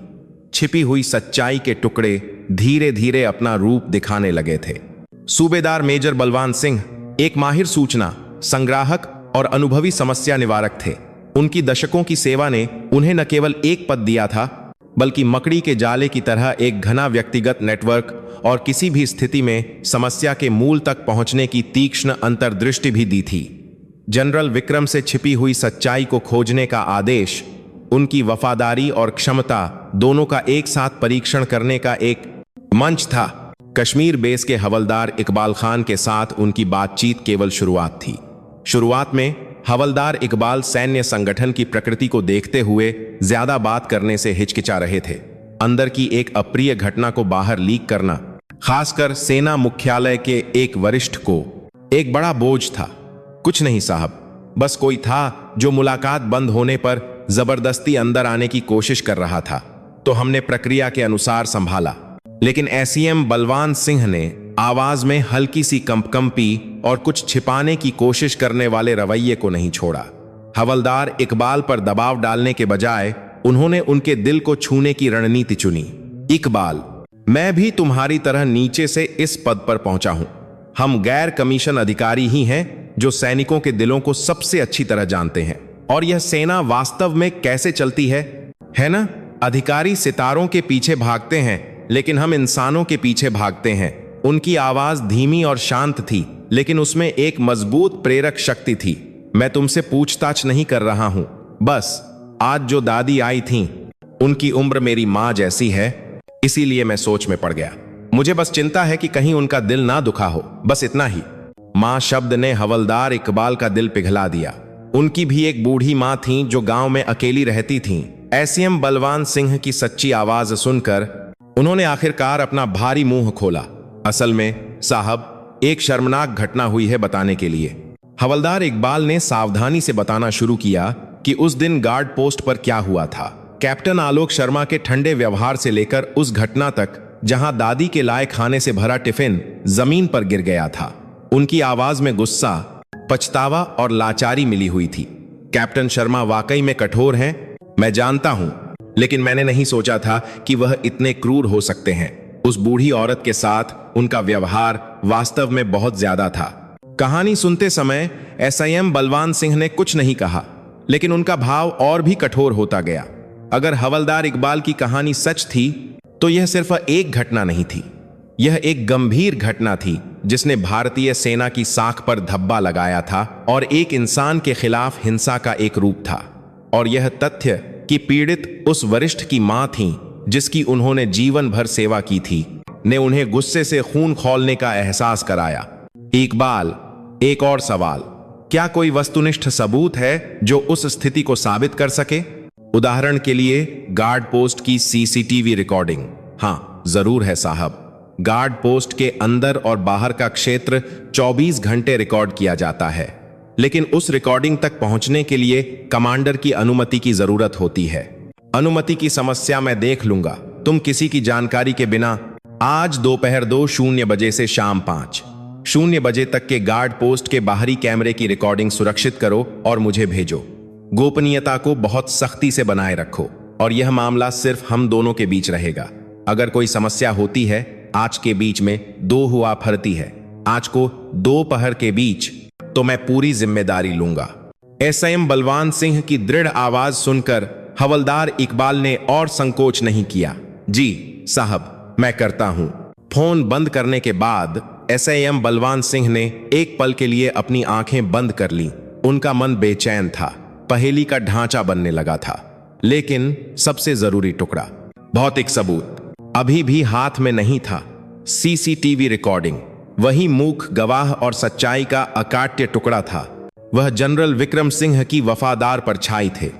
छिपी हुई सच्चाई के टुकड़े धीरे धीरे अपना रूप दिखाने लगे थे। सूबेदार मेजर बलवान सिंह एक माहिर सूचना संग्राहक और अनुभवी समस्या निवारक थे। उनकी दशकों की सेवा ने उन्हें न केवल एक पद दिया था, बल्कि मकड़ी के जाले की तरह एक घना व्यक्तिगत नेटवर्क और किसी भी स्थिति में समस्या के मूल तक पहुंचने की तीक्ष्ण अंतर्दृष्टि भी दी थी। जनरल विक्रम से छिपी हुई सच्चाई को खोजने का आदेश उनकी वफादारी और क्षमता दोनों का एक साथ परीक्षण करने का एक मंच था। कश्मीर बेस के हवलदार इकबाल खान के साथ उनकी बातचीत केवल शुरुआत थी। शुरुआत में हवलदार इकबाल सैन्य संगठन की प्रकृति को देखते हुए ज्यादा बात करने से हिचकिचा रहे थे। अंदर की एक अप्रिय घटना को बाहर लीक करना, खासकर सेना मुख्यालय के एक वरिष्ठ को, एक बड़ा बोझ था। कुछ नहीं साहब, बस कोई था जो मुलाकात बंद होने पर जबरदस्ती अंदर आने की कोशिश कर रहा था, तो हमने प्रक्रिया के अनुसार संभाला। लेकिन एसएम बलवान सिंह ने आवाज में हल्की सी कंपकंपी और कुछ छिपाने की कोशिश करने वाले रवैये को नहीं छोड़ा। हवलदार इकबाल पर दबाव डालने के बजाय उन्होंने उनके दिल को छूने की रणनीति चुनी। इकबाल, मैं भी तुम्हारी तरह नीचे से इस पद पर पहुंचा हूं। हम गैर कमीशन अधिकारी ही हैं जो सैनिकों के दिलों को सबसे अच्छी तरह जानते हैं और यह सेना वास्तव में कैसे चलती है ना? अधिकारी सितारों के पीछे भागते हैं, लेकिन हम इंसानों के पीछे भागते हैं। उनकी आवाज धीमी और शांत थी, लेकिन उसमें एक मजबूत प्रेरक शक्ति थी। मैं तुमसे पूछताछ नहीं कर रहा हूं, बस आज जो दादी आई थीं, उनकी उम्र मेरी मां जैसी है, इसीलिए मैं सोच में पड़ गया। मुझे बस चिंता है कि कहीं उनका दिल ना दुखा हो, बस इतना ही। मां शब्द ने हवलदार इकबाल का दिल पिघला दिया। उनकी भी एक बूढ़ी मां थी जो गांव में अकेली रहती थीं। एसएम बलवान सिंह की सच्ची आवाज सुनकर उन्होंने आखिरकार अपना भारी मुंह खोला। असल में साहब, एक शर्मनाक घटना हुई है बताने के लिए। हवलदार इकबाल ने सावधानी से बताना शुरू किया कि उस दिन गार्ड पोस्ट पर क्या हुआ था। कैप्टन आलोक शर्मा के ठंडे व्यवहार से लेकर उस घटना तक जहां दादी के लाए खाने से भरा टिफिन जमीन पर गिर गया था, उनकी आवाज में गुस्सा, पछतावा और लाचारी मिली हुई थी। कैप्टन शर्मा वाकई में कठोर हैं, मैं जानता हूं, लेकिन मैंने नहीं सोचा था कि वह इतने क्रूर हो सकते हैं। उस बूढ़ी औरत के साथ उनका व्यवहार वास्तव में बहुत ज्यादा था। कहानी सुनते समय एसआईएम बलवान सिंह ने कुछ नहीं कहा, लेकिन उनका भाव और भी कठोर होता गया। अगर हवलदार इकबाल की कहानी सच थी, तो यह सिर्फ एक घटना नहीं थी, यह एक गंभीर घटना थी जिसने भारतीय सेना की साख पर धब्बा लगाया था और एक इंसान के खिलाफ हिंसा का एक रूप था। और यह तथ्य कि पीड़ित उस वरिष्ठ की मां थी जिसकी उन्होंने जीवन भर सेवा की थी, ने उन्हें गुस्से से खून खौलने का एहसास कराया। इकबाल, एक और सवाल, क्या कोई वस्तुनिष्ठ सबूत है जो उस स्थिति को साबित कर सके? उदाहरण के लिए गार्ड पोस्ट की सीसीटीवी रिकॉर्डिंग। हाँ, जरूर है साहब। गार्ड पोस्ट के अंदर और बाहर का क्षेत्र 24 घंटे रिकॉर्ड किया जाता है, लेकिन उस रिकॉर्डिंग तक पहुंचने के लिए कमांडर की अनुमति की जरूरत होती है। अनुमति की समस्या मैं देख लूंगा। तुम किसी की जानकारी के बिना आज दोपहर 2:00 बजे से शाम 5:00 बजे तक के गार्ड पोस्ट के बाहरी कैमरे की रिकॉर्डिंग सुरक्षित करो और मुझे भेजो। गोपनीयता को बहुत सख्ती से बनाए रखो और यह मामला सिर्फ हम दोनों के बीच रहेगा। अगर कोई समस्या होती है, आज के बीच में 2 हुआ फरती है, आज को दोपहर के बीच, तो मैं पूरी जिम्मेदारी लूंगा। एसएम बलवान सिंह की दृढ़ आवाज सुनकर हवलदार इकबाल ने और संकोच नहीं किया। जी साहब, मैं करता हूं। फोन बंद करने के बाद एसएम बलवान सिंह ने एक पल के लिए अपनी आंखें बंद कर लीं। उनका मन बेचैन था, पहेली का ढांचा बनने लगा था। लेकिन सबसे जरूरी टुकड़ा, भौतिक सबूत, अभी भी हाथ में नहीं था। सीसीटीवी रिकॉर्डिंग, वही मूक गवाह और सच्चाई का अकाट्य टुकड़ा था। वह जनरल विक्रम सिंह की वफादार परछाई थे।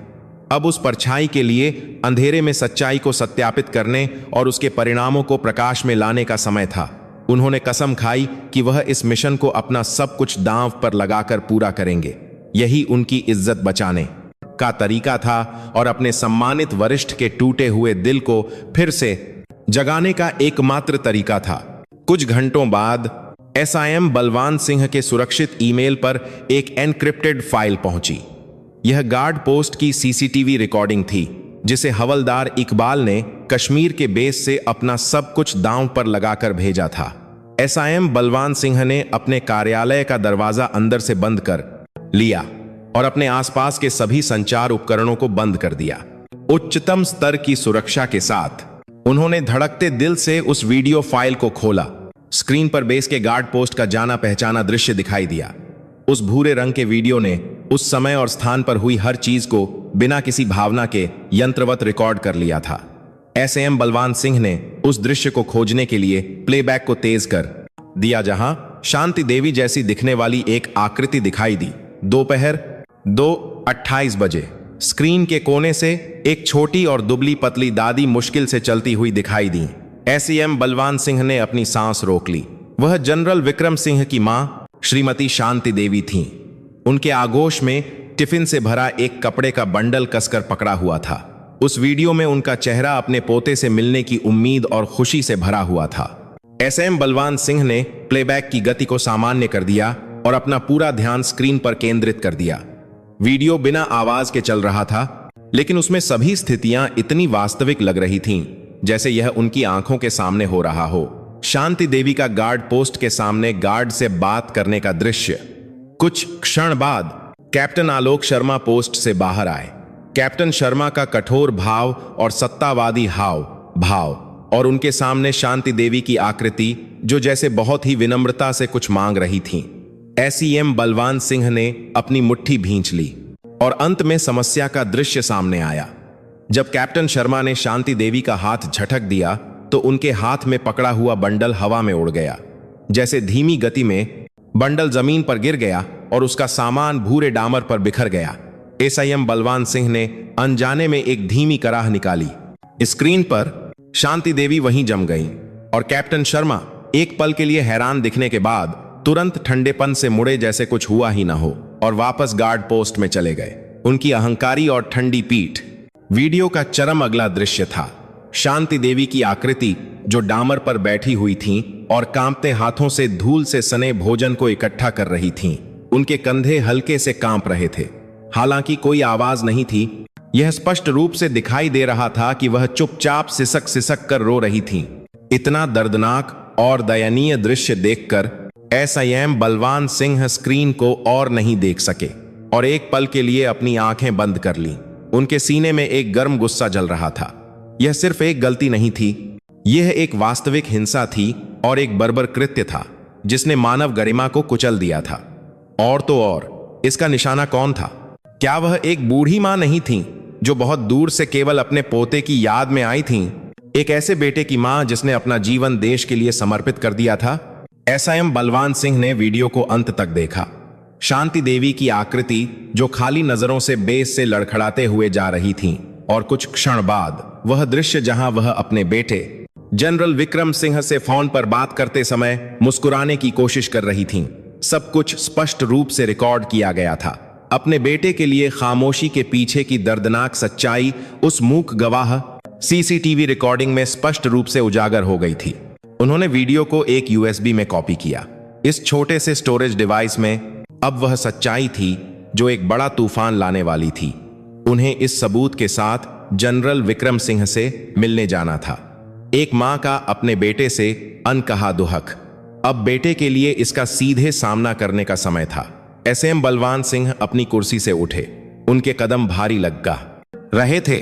अब उस परछाई के लिए अंधेरे में सच्चाई को सत्यापित करने और उसके परिणामों को प्रकाश में लाने का समय था। उन्होंने कसम खाई कि वह इस मिशन को अपना सब कुछ दांव पर लगाकर पूरा करेंगे। यही उनकी इज्जत बचाने का तरीका था और अपने सम्मानित वरिष्ठ के टूटे हुए दिल को फिर से जगाने का एकमात्र तरीका था। कुछ घंटों बाद एसआईएम बलवान सिंह के सुरक्षित ईमेल पर एक एनक्रिप्टेड फाइल पहुंची। यह गार्ड पोस्ट की सीसीटीवी रिकॉर्डिंग थी, जिसे हवलदार इकबाल ने कश्मीर के बेस से अपना सब कुछ दांव पर लगाकर भेजा था। एसआईएम बलवान सिंह ने अपने कार्यालय का दरवाजा अंदर से बंद कर लिया और अपने आसपास के सभी संचार उपकरणों को बंद कर दिया। उच्चतम स्तर की सुरक्षा के साथ उन्होंने धड़कते दिल से उस वीडियो फाइल को खोला। स्क्रीन पर बेस के गार्ड पोस्ट का जाना पहचाना दृश्य दिखाई दिया। उस भूरे रंग के वीडियो ने उस समय और स्थान पर हुई हर चीज को बिना किसी भावना के यंत्रवत रिकॉर्ड कर लिया था। एसएएम बलवान सिंह ने उस दृश्य को खोजने के लिए प्लेबैक को तेज कर दिया, जहां शांति देवी जैसी दिखने वाली एक आकृति दिखाई दी। दोपहर 2:28 बजे स्क्रीन के कोने से एक छोटी और दुबली पतली दादी मुश्किल से चलती हुई दिखाई दी। एसएएम बलवान सिंह ने अपनी सांस रोक ली। वह जनरल विक्रम सिंह की मां श्रीमती शांति देवी थीं। उनके आगोश में टिफिन से भरा एक कपड़े का बंडल कसकर पकड़ा हुआ था। उस वीडियो में उनका चेहरा अपने पोते से मिलने की उम्मीद और खुशी से भरा हुआ था। एसएएम बलवान सिंह ने प्लेबैक की गति को सामान्य कर दिया और अपना पूरा ध्यान स्क्रीन पर केंद्रित कर दिया। वीडियो बिना आवाज के चल रहा था, लेकिन उसमें सभी स्थितियां इतनी वास्तविक लग रही थीं, जैसे यह उनकी आंखों के सामने हो रहा हो। शांति देवी का गार्ड पोस्ट के सामने गार्ड से बात करने का दृश्य। कुछ क्षण बाद कैप्टन आलोक शर्मा पोस्ट से बाहर आए। कैप्टन शर्मा का कठोर भाव और सत्तावादी हाव भाव और उनके सामने शांति देवी की आकृति, जो जैसे बहुत ही विनम्रता से कुछ मांग रही थी। एसएएम बलवान सिंह ने अपनी मुट्ठी भींच ली और अंत में समस्या का दृश्य सामने आया। जब कैप्टन शर्मा ने शांति देवी का हाथ झटक दिया तो उनके हाथ में पकड़ा हुआ बंडल हवा में उड़ गया। जैसे धीमी गति में बंडल जमीन पर गिर गया और उसका सामान भूरे डामर पर बिखर गया। एसआईएम बलवान सिंह ने अनजाने में एक धीमी कराह निकाली। स्क्रीन पर शांति देवी वहीं जम गई और कैप्टन शर्मा एक पल के लिए हैरान दिखने के बाद तुरंत ठंडेपन से मुड़े जैसे कुछ हुआ ही ना हो और वापस गार्ड पोस्ट में चले गए। उनकी अहंकारी और ठंडी पीठ। वीडियो का चरम अगला दृश्य था। शांति देवी की आकृति, जो डामर पर बैठी हुई थीं और कांपते हाथों से धूल से सने भोजन को इकट्ठा कर रही थीं। उनके कंधे हल्के से कांप रहे थे। हालांकि कोई आवाज नहीं थी। यह स्पष्ट रूप से दिखाई दे रहा था कि वह चुपचाप सिसक सिसक कर रो रही थीं। इतना दर्दनाक और दयनीय दृश्य देखकर एसआईएम बलवान सिंह स्क्रीन को और नहीं देख सके और एक पल के लिए अपनी आंखें बंद कर लीं। उनके सीने में एक गर्म गुस्सा जल रहा था। यह सिर्फ एक गलती नहीं थी, यह एक वास्तविक हिंसा थी और एक बर्बर कृत्य था जिसने मानव गरिमा को कुचल दिया था। और तो और इसका निशाना कौन था? क्या वह एक बूढ़ी मां नहीं थी जो बहुत दूर से केवल अपने पोते की याद में आई थी? एक ऐसे बेटे की मां जिसने अपना जीवन देश के लिए समर्पित कर दिया था। एसआईएम बलवान सिंह ने वीडियो को अंत तक देखा। शांति देवी की आकृति, जो खाली नजरों से बेस से लड़खड़ाते हुए जा रही थीं, और कुछ क्षण बाद वह दृश्य जहां वह अपने बेटे जनरल विक्रम सिंह से फोन पर बात करते समय मुस्कुराने की कोशिश कर रही थीं। सब कुछ स्पष्ट रूप से रिकॉर्ड किया गया था। अपने बेटे के लिए खामोशी के पीछे की दर्दनाक सच्चाई उस मूक गवाह सीसीटीवी रिकॉर्डिंग में स्पष्ट रूप से उजागर हो गई थी। उन्होंने वीडियो को एक यूएसबी में कॉपी किया। इस छोटे से स्टोरेज डिवाइस में अब वह सच्चाई थी जो एक बड़ा तूफान लाने वाली थी। उन्हें इस सबूत के साथ जनरल विक्रम सिंह से मिलने जाना था। एक मां का अपने बेटे से अनकहा दुहक। अब बेटे के लिए इसका सीधे सामना करने का समय था। एसएएम बलवान सिंह अपनी कुर्सी से उठे। उनके कदम भारी लग रहे थे,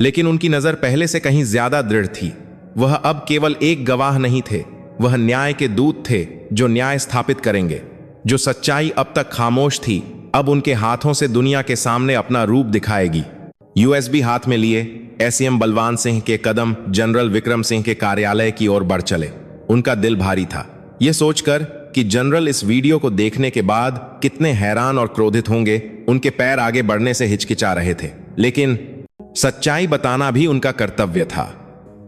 लेकिन उनकी नजर पहले से कहीं ज्यादा दृढ़ थी। वह अब केवल एक गवाह नहीं थे, वह न्याय के दूत थे जो न्याय स्थापित करेंगे। जो सच्चाई अब तक खामोश थी, अब उनके हाथों से दुनिया के सामने अपना रूप दिखाएगी। यूएसबी हाथ में लिए एसएएम बलवान सिंह के कदम जनरल विक्रम सिंह के कार्यालय की ओर बढ़ चले। उनका दिल भारी था, यह सोचकर कि जनरल इस वीडियो को देखने के बाद कितने हैरान और क्रोधित होंगे। उनके पैर आगे बढ़ने से हिचकिचा रहे थे, लेकिन सच्चाई बताना भी उनका कर्तव्य था।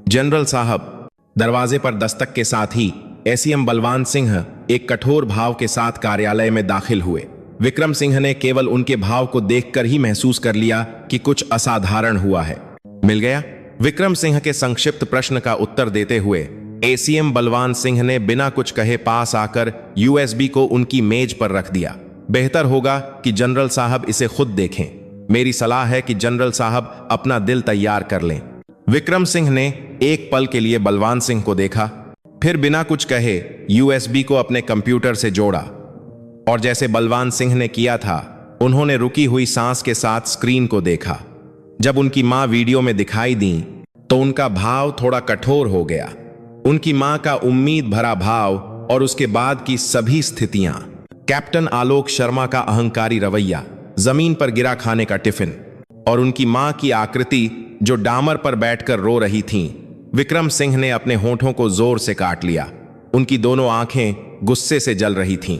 जनरल साहब, दरवाजे पर दस्तक के साथ ही एसएएम बलवान सिंह एक कठोर भाव के साथ कार्यालय में दाखिल हुए। विक्रम सिंह ने केवल उनके भाव को देखकर ही महसूस कर लिया कि कुछ असाधारण हुआ है। मिल गया? विक्रम सिंह के संक्षिप्त प्रश्न का उत्तर देते हुए एसएएम बलवान सिंह ने बिना कुछ कहे पास आकर यूएसबी को उनकी मेज पर रख दिया। बेहतर होगा कि जनरल साहब इसे खुद देखें। मेरी सलाह है कि जनरल साहब अपना दिल तैयार कर लें। विक्रम सिंह ने एक पल के लिए बलवान सिंह को देखा, फिर बिना कुछ कहे यूएसबी को अपने कंप्यूटर से जोड़ा और जैसे बलवान सिंह ने किया था, उन्होंने रुकी हुई सांस के साथ स्क्रीन को देखा। जब उनकी मां वीडियो में दिखाई दी तो उनका भाव थोड़ा कठोर हो गया। उनकी मां का उम्मीद भरा भाव और उसके बाद की सभी स्थितियां, कैप्टन आलोक शर्मा का अहंकारी रवैया, जमीन पर गिरा खाने का टिफिन और उनकी मां की आकृति जो डामर पर बैठकर रो रही थीं। विक्रम सिंह ने अपने होठों को जोर से काट लिया। उनकी दोनों आंखें गुस्से से जल रही थीं।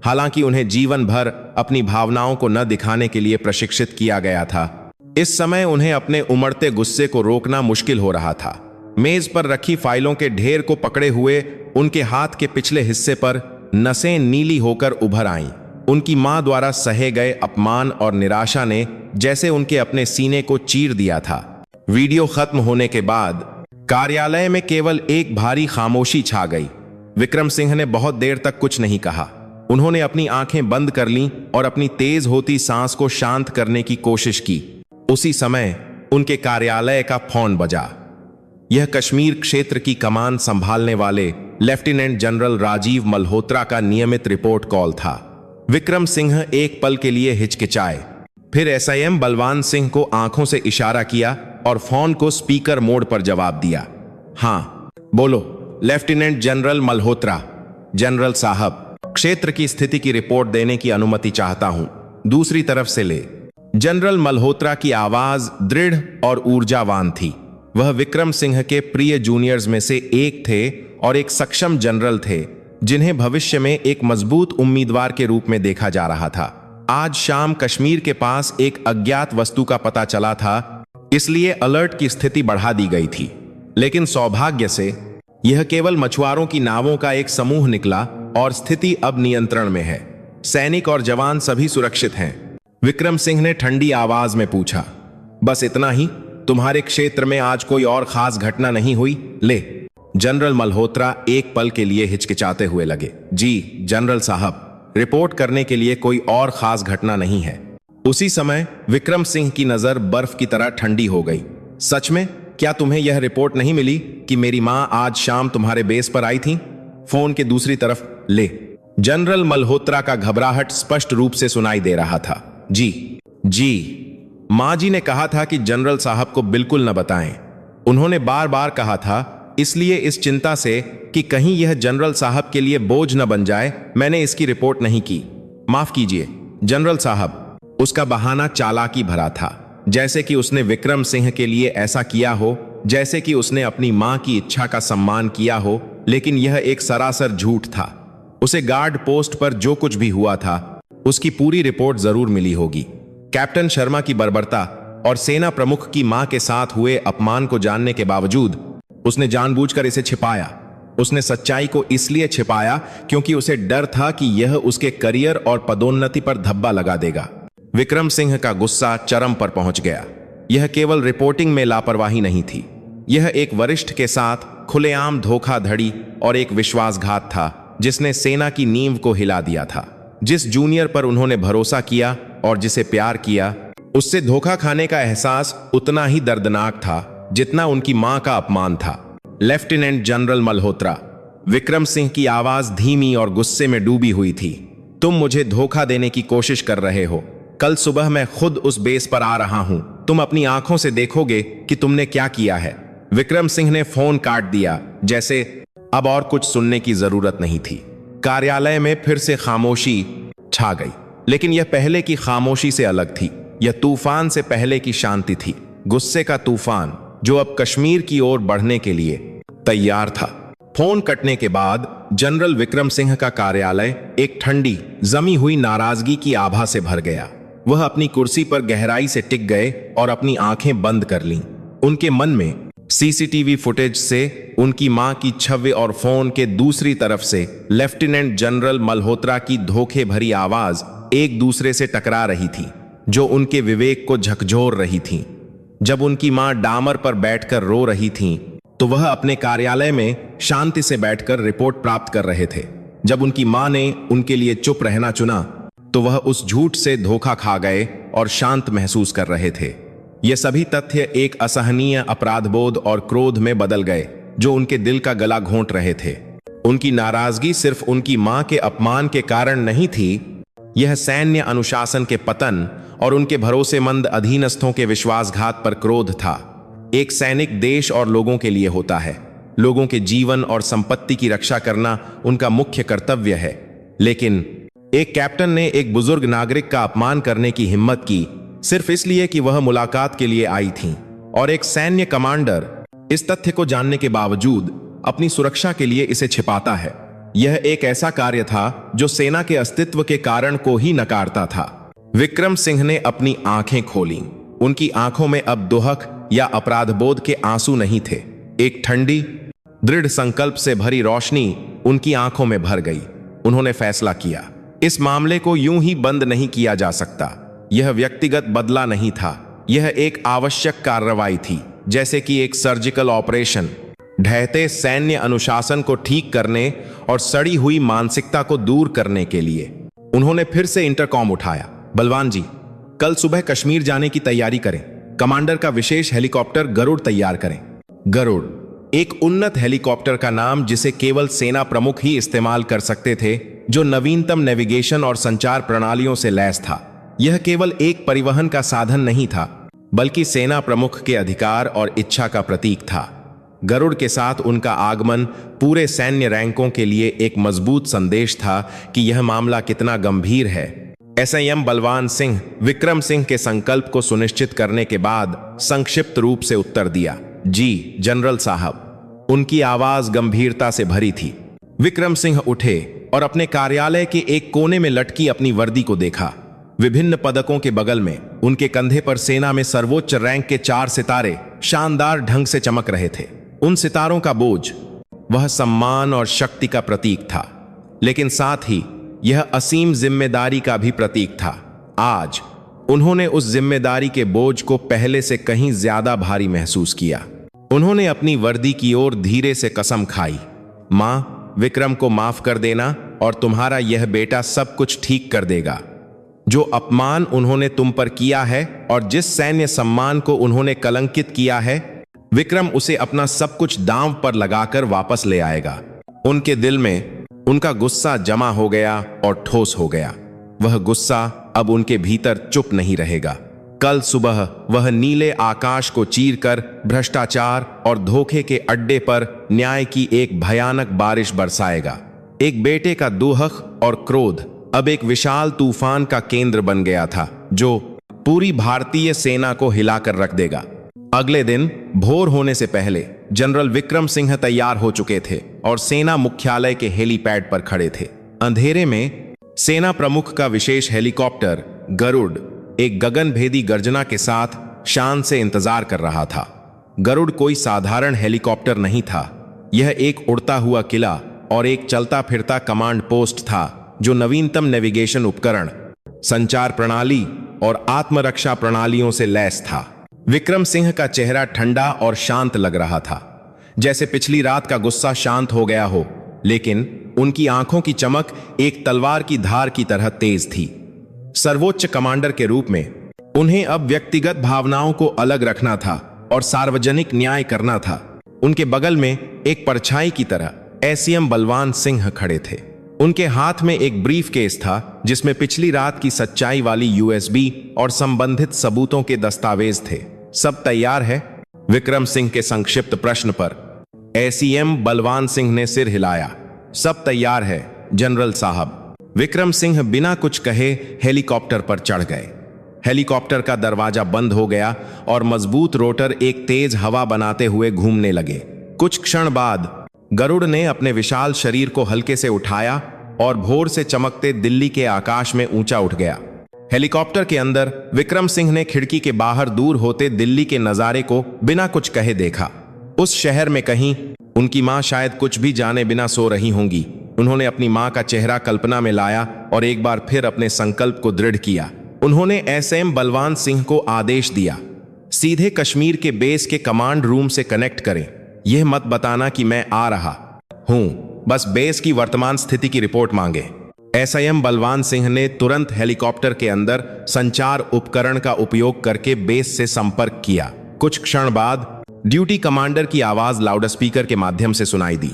हालांकि उन्हें जीवन भर अपनी भावनाओं को न दिखाने के लिए प्रशिक्षित किया गया था, इस समय उन्हें अपने उमड़ते गुस्से को रोकना मुश्किल हो रहा था। मेज पर रखी फाइलों के ढेर को पकड़े हुए उनके हाथ के पिछले हिस्से पर नसें नीली होकर उभर आईं। उनकी मां द्वारा सहे गए अपमान और निराशा ने जैसे उनके अपने सीने को चीर दिया था। वीडियो खत्म होने के बाद कार्यालय में केवल एक भारी खामोशी छा गई। विक्रम सिंह ने बहुत देर तक कुछ नहीं कहा। उन्होंने अपनी आंखें बंद कर लीं और अपनी तेज होती सांस को शांत करने की कोशिश की। उसी समय उनके कार्यालय का फोन बजा। यह कश्मीर क्षेत्र की कमान संभालने वाले लेफ्टिनेंट जनरल राजीव मल्होत्रा का नियमित रिपोर्ट कॉल था। विक्रम सिंह एक पल के लिए हिचकिचाए, फिर एसआईएम बलवान सिंह को आंखों से इशारा किया और फोन को स्पीकर मोड पर जवाब दिया। हाँ बोलो, लेफ्टिनेंट जनरल मल्होत्रा। जनरल साहब, क्षेत्र की स्थिति की रिपोर्ट देने की अनुमति चाहता हूं, दूसरी तरफ से ले। जनरल मल्होत्रा की आवाज दृढ़ और ऊर्जावान थी। वह विक्रम सिंह के प्रिय जूनियर्स में से एक थे और एक सक्षम जनरल थे जिन्हें भविष्य में एक मजबूत उम्मीदवार के रूप में देखा जा रहा था। आज शाम कश्मीर के पास एक अज्ञात वस्तु का पता चला था, इसलिए अलर्ट की स्थिति बढ़ा दी गई थी। लेकिन सौभाग्य से यह केवल मछुआरों की नावों का एक समूह निकला और स्थिति अब नियंत्रण में है। सैनिक और जवान सभी सुरक्षित हैं। विक्रम सिंह ने ठंडी आवाज में पूछा, बस इतना ही? तुम्हारे क्षेत्र में आज कोई और खास घटना नहीं हुई? ले। जनरल मल्होत्रा एक पल के लिए हिचकिचाते हुए लगे। जी जनरल साहब, रिपोर्ट करने के लिए कोई और खास घटना नहीं है। उसी समय विक्रम सिंह की नजर बर्फ की तरह ठंडी हो गई। सच में? क्या तुम्हें यह रिपोर्ट नहीं मिली कि मेरी मां आज शाम तुम्हारे बेस पर आई थी? फोन के दूसरी तरफ ले। जनरल मल्होत्रा का घबराहट स्पष्ट रूप से सुनाई दे रहा था। जी मां जी ने कहा था कि जनरल साहब को बिल्कुल न बताएं। उन्होंने बार बार कहा था, इसलिए इस चिंता से कि कहीं यह जनरल साहब के लिए बोझ न बन जाए, मैंने इसकी रिपोर्ट नहीं की। माफ कीजिए जनरल साहब। उसका बहाना चालाकी भरा था, जैसे कि उसने विक्रम सिंह के लिए ऐसा किया हो, जैसे कि उसने अपनी मां की इच्छा का सम्मान किया हो। लेकिन यह एक सरासर झूठ था। उसे गार्ड पोस्ट पर जो कुछ भी हुआ था उसकी पूरी रिपोर्ट जरूर मिली होगी। कैप्टन शर्मा की बर्बरता और सेना प्रमुख की मां के साथ हुए अपमान को जानने के बावजूद उसने जानबूझकर इसे छिपाया। उसने सच्चाई को इसलिए छिपाया क्योंकि उसे डर था कि यह उसके करियर और पदोन्नति पर धब्बा लगा देगा। विक्रम सिंह का गुस्सा चरम पर पहुंच गया। यह केवल रिपोर्टिंग में लापरवाही नहीं थी, यह एक वरिष्ठ के साथ खुलेआम धोखाधड़ी और एक विश्वासघात था जिसने सेना की नींव को हिला दिया था। जिस जूनियर पर उन्होंने भरोसा किया और जिसे प्यार किया, उससे धोखा खाने का एहसास उतना ही दर्दनाक था जितना उनकी मां का अपमान था। Lieutenant general Malhotra. विक्रम सिंह की आवाज धीमी और गुस्से में डूबी हुई थी। तुम मुझे धोखा देने की कोशिश कर रहे हो। कल सुबह मैं खुद उस बेस पर आ रहा हूं। तुम अपनी आंखों से देखोगे कि तुमने क्या किया है। विक्रम सिंह ने फोन काट दिया, जैसे अब और कुछ सुनने की जरूरत नहीं थी। कार्यालय में फिर से खामोशी छा गई, लेकिन यह पहले की खामोशी से अलग थी। यह तूफान से पहले की शांति थी, गुस्से का तूफान जो अब कश्मीर की ओर बढ़ने के लिए तैयार था। फोन कटने के बाद जनरल विक्रम सिंह का कार्यालय एक ठंडी जमी हुई नाराजगी की आभा से भर गया। वह अपनी कुर्सी पर गहराई से टिक गए और अपनी आंखें बंद कर लीं। उनके मन में सीसीटीवी फुटेज से उनकी मां की छवि और फोन के दूसरी तरफ से लेफ्टिनेंट जनरल मल्होत्रा की धोखे भरी आवाज एक दूसरे से टकरा रही थी, जो उनके विवेक को झकझोर रही थी। जब उनकी मां डामर पर बैठकर रो रही थीं, तो वह अपने कार्यालय में शांति से बैठकर रिपोर्ट प्राप्त कर रहे थे। जब उनकी मां ने उनके लिए चुप रहना चुना, तो वह उस झूठ से धोखा खा गए और शांत महसूस कर रहे थे। ये सभी तथ्य एक असहनीय अपराधबोध और क्रोध में बदल गए जो उनके दिल का गला घोंट रहे थे। उनकी नाराजगी सिर्फ उनकी मां के अपमान के कारण नहीं थी, यह सैन्य अनुशासन के पतन और उनके भरोसेमंद अधीनस्थों के विश्वासघात पर क्रोध था। एक सैनिक देश और लोगों के लिए होता है। लोगों के जीवन और संपत्ति की रक्षा करना उनका मुख्य कर्तव्य है। लेकिन एक कैप्टन ने एक बुजुर्ग नागरिक का अपमान करने की हिम्मत की सिर्फ इसलिए कि वह मुलाकात के लिए आई थी, और एक सैन्य कमांडर इस तथ्य को जानने के बावजूद अपनी सुरक्षा के लिए इसे छिपाता है। यह एक ऐसा कार्य था जो सेना के अस्तित्व के कारण को ही नकारता था। विक्रम सिंह ने अपनी आंखें खोलीं। उनकी आंखों में अब दुहक या अपराधबोध के आंसू नहीं थे। एक ठंडी, दृढ़ संकल्प से भरी रोशनी उनकी आंखों में भर गई। उन्होंने फैसला किया, इस मामले को यूं ही बंद नहीं किया जा सकता। यह व्यक्तिगत बदला नहीं था, यह एक आवश्यक कार्रवाई थी, जैसे कि एक सर्जिकल ऑपरेशन। ढहते सैन्य अनुशासन को ठीक करने और सड़ी हुई मानसिकता को दूर करने के लिए उन्होंने फिर से इंटरकॉम उठाया। बलवान जी, कल सुबह कश्मीर जाने की तैयारी करें। कमांडर का विशेष हेलीकॉप्टर गरुड़ तैयार करें। गरुड़ एक उन्नत हेलीकॉप्टर का नाम जिसे केवल सेना प्रमुख ही इस्तेमाल कर सकते थे, जो नवीनतम नेविगेशन और संचार प्रणालियों से लैस था। यह केवल एक परिवहन का साधन नहीं था, बल्कि सेना प्रमुख के अधिकार और इच्छा का प्रतीक था। गरुड़ के साथ उनका आगमन पूरे सैन्य रैंकों के लिए एक मजबूत संदेश था कि यह मामला कितना गंभीर है। एसआईएम बलवान सिंह विक्रम सिंह के संकल्प को सुनिश्चित करने के बाद संक्षिप्त रूप से उत्तर दिया, जी जनरल साहब। उनकी आवाज गंभीरता से भरी थी। विक्रम सिंह उठे और अपने कार्यालय के एक कोने में लटकी अपनी वर्दी को देखा। विभिन्न पदकों के बगल में उनके कंधे पर सेना में सर्वोच्च रैंक के 4 सितारे शानदार ढंग से चमक रहे थे। उन सितारों का बोझ वह सम्मान और शक्ति का प्रतीक था, लेकिन साथ ही यह असीम जिम्मेदारी का भी प्रतीक था। आज उन्होंने उस जिम्मेदारी के बोझ को पहले से कहीं ज्यादा भारी महसूस किया। उन्होंने अपनी वर्दी की ओर धीरे से कसम खाई, मां, विक्रम को माफ कर देना और तुम्हारा यह बेटा सब कुछ ठीक कर देगा। जो अपमान उन्होंने तुम पर किया है और जिस सैन्य सम्मान को उन्होंने कलंकित किया है, विक्रम उसे अपना सब कुछ दांव पर लगाकर वापस ले आएगा। उनके दिल में उनका गुस्सा जमा हो गया और ठोस हो गया। वह गुस्सा अब उनके भीतर चुप नहीं रहेगा। कल सुबह वह नीले आकाश को चीरकर भ्रष्टाचार और धोखे के अड्डे पर न्याय की एक भयानक बारिश बरसाएगा। एक बेटे का दुहक और क्रोध अब एक विशाल तूफान का केंद्र बन गया था, जो पूरी भारतीय सेना को हिलाकर रख देगा। अगले दिन भोर होने से पहले जनरल विक्रम सिंह तैयार हो चुके थे और सेना मुख्यालय के हेलीपैड पर खड़े थे। अंधेरे में सेना प्रमुख का विशेष हेलीकॉप्टर गरुड़ एक गगनभेदी गर्जना के साथ शान से इंतजार कर रहा था। गरुड़ कोई साधारण हेलीकॉप्टर नहीं था, यह एक उड़ता हुआ किला और एक चलता फिरता कमांड पोस्ट था, जो नवीनतम नेविगेशन उपकरण, संचार प्रणाली और आत्मरक्षा प्रणालियों से लैस था। विक्रम सिंह का चेहरा ठंडा और शांत लग रहा था, जैसे पिछली रात का गुस्सा शांत हो गया हो, लेकिन उनकी आंखों की चमक एक तलवार की धार की तरह तेज थी। सर्वोच्च कमांडर के रूप में उन्हें अब व्यक्तिगत भावनाओं को अलग रखना था और सार्वजनिक न्याय करना था। उनके बगल में एक परछाई की तरह एसआईएम बलवान सिंह खड़े थे। उनके हाथ में एक ब्रीफ केस था, जिसमें पिछली रात की सच्चाई वाली यूएसबी और संबंधित सबूतों के दस्तावेज थे। सब तैयार है? विक्रम सिंह के संक्षिप्त प्रश्न पर एसआईएम बलवान सिंह ने सिर हिलाया। सब तैयार है जनरल साहब। विक्रम सिंह बिना कुछ कहे हेलीकॉप्टर पर चढ़ गए। हेलीकॉप्टर का दरवाजा बंद हो गया और मजबूत रोटर एक तेज हवा बनाते हुए घूमने लगे। कुछ क्षण बाद गरुड़ ने अपने विशाल शरीर को हल्के से उठाया और भोर से चमकते दिल्ली के आकाश में ऊंचा उठ गया। हेलीकॉप्टर के अंदर विक्रम सिंह ने खिड़की के बाहर दूर होते दिल्ली के नजारे को बिना कुछ कहे देखा। उस शहर में कहीं उनकी मां शायद कुछ भी जाने बिना सो रही होंगी। उन्होंने अपनी मां का चेहरा कल्पना में लाया और एक बार फिर अपने संकल्प को दृढ़ किया। उन्होंने एसआईएम बलवान सिंह को आदेश दिया, सीधे कश्मीर के बेस के कमांड रूम से कनेक्ट करें। यह मत बताना कि मैं आ रहा हूं, बस बेस की वर्तमान स्थिति की रिपोर्ट मांगे। एसआईएम बलवान सिंह ने तुरंत हेलीकॉप्टर के अंदर संचार उपकरण का उपयोग करके बेस से संपर्क किया। कुछ क्षण बाद ड्यूटी कमांडर की आवाज लाउडस्पीकर के माध्यम से सुनाई दी।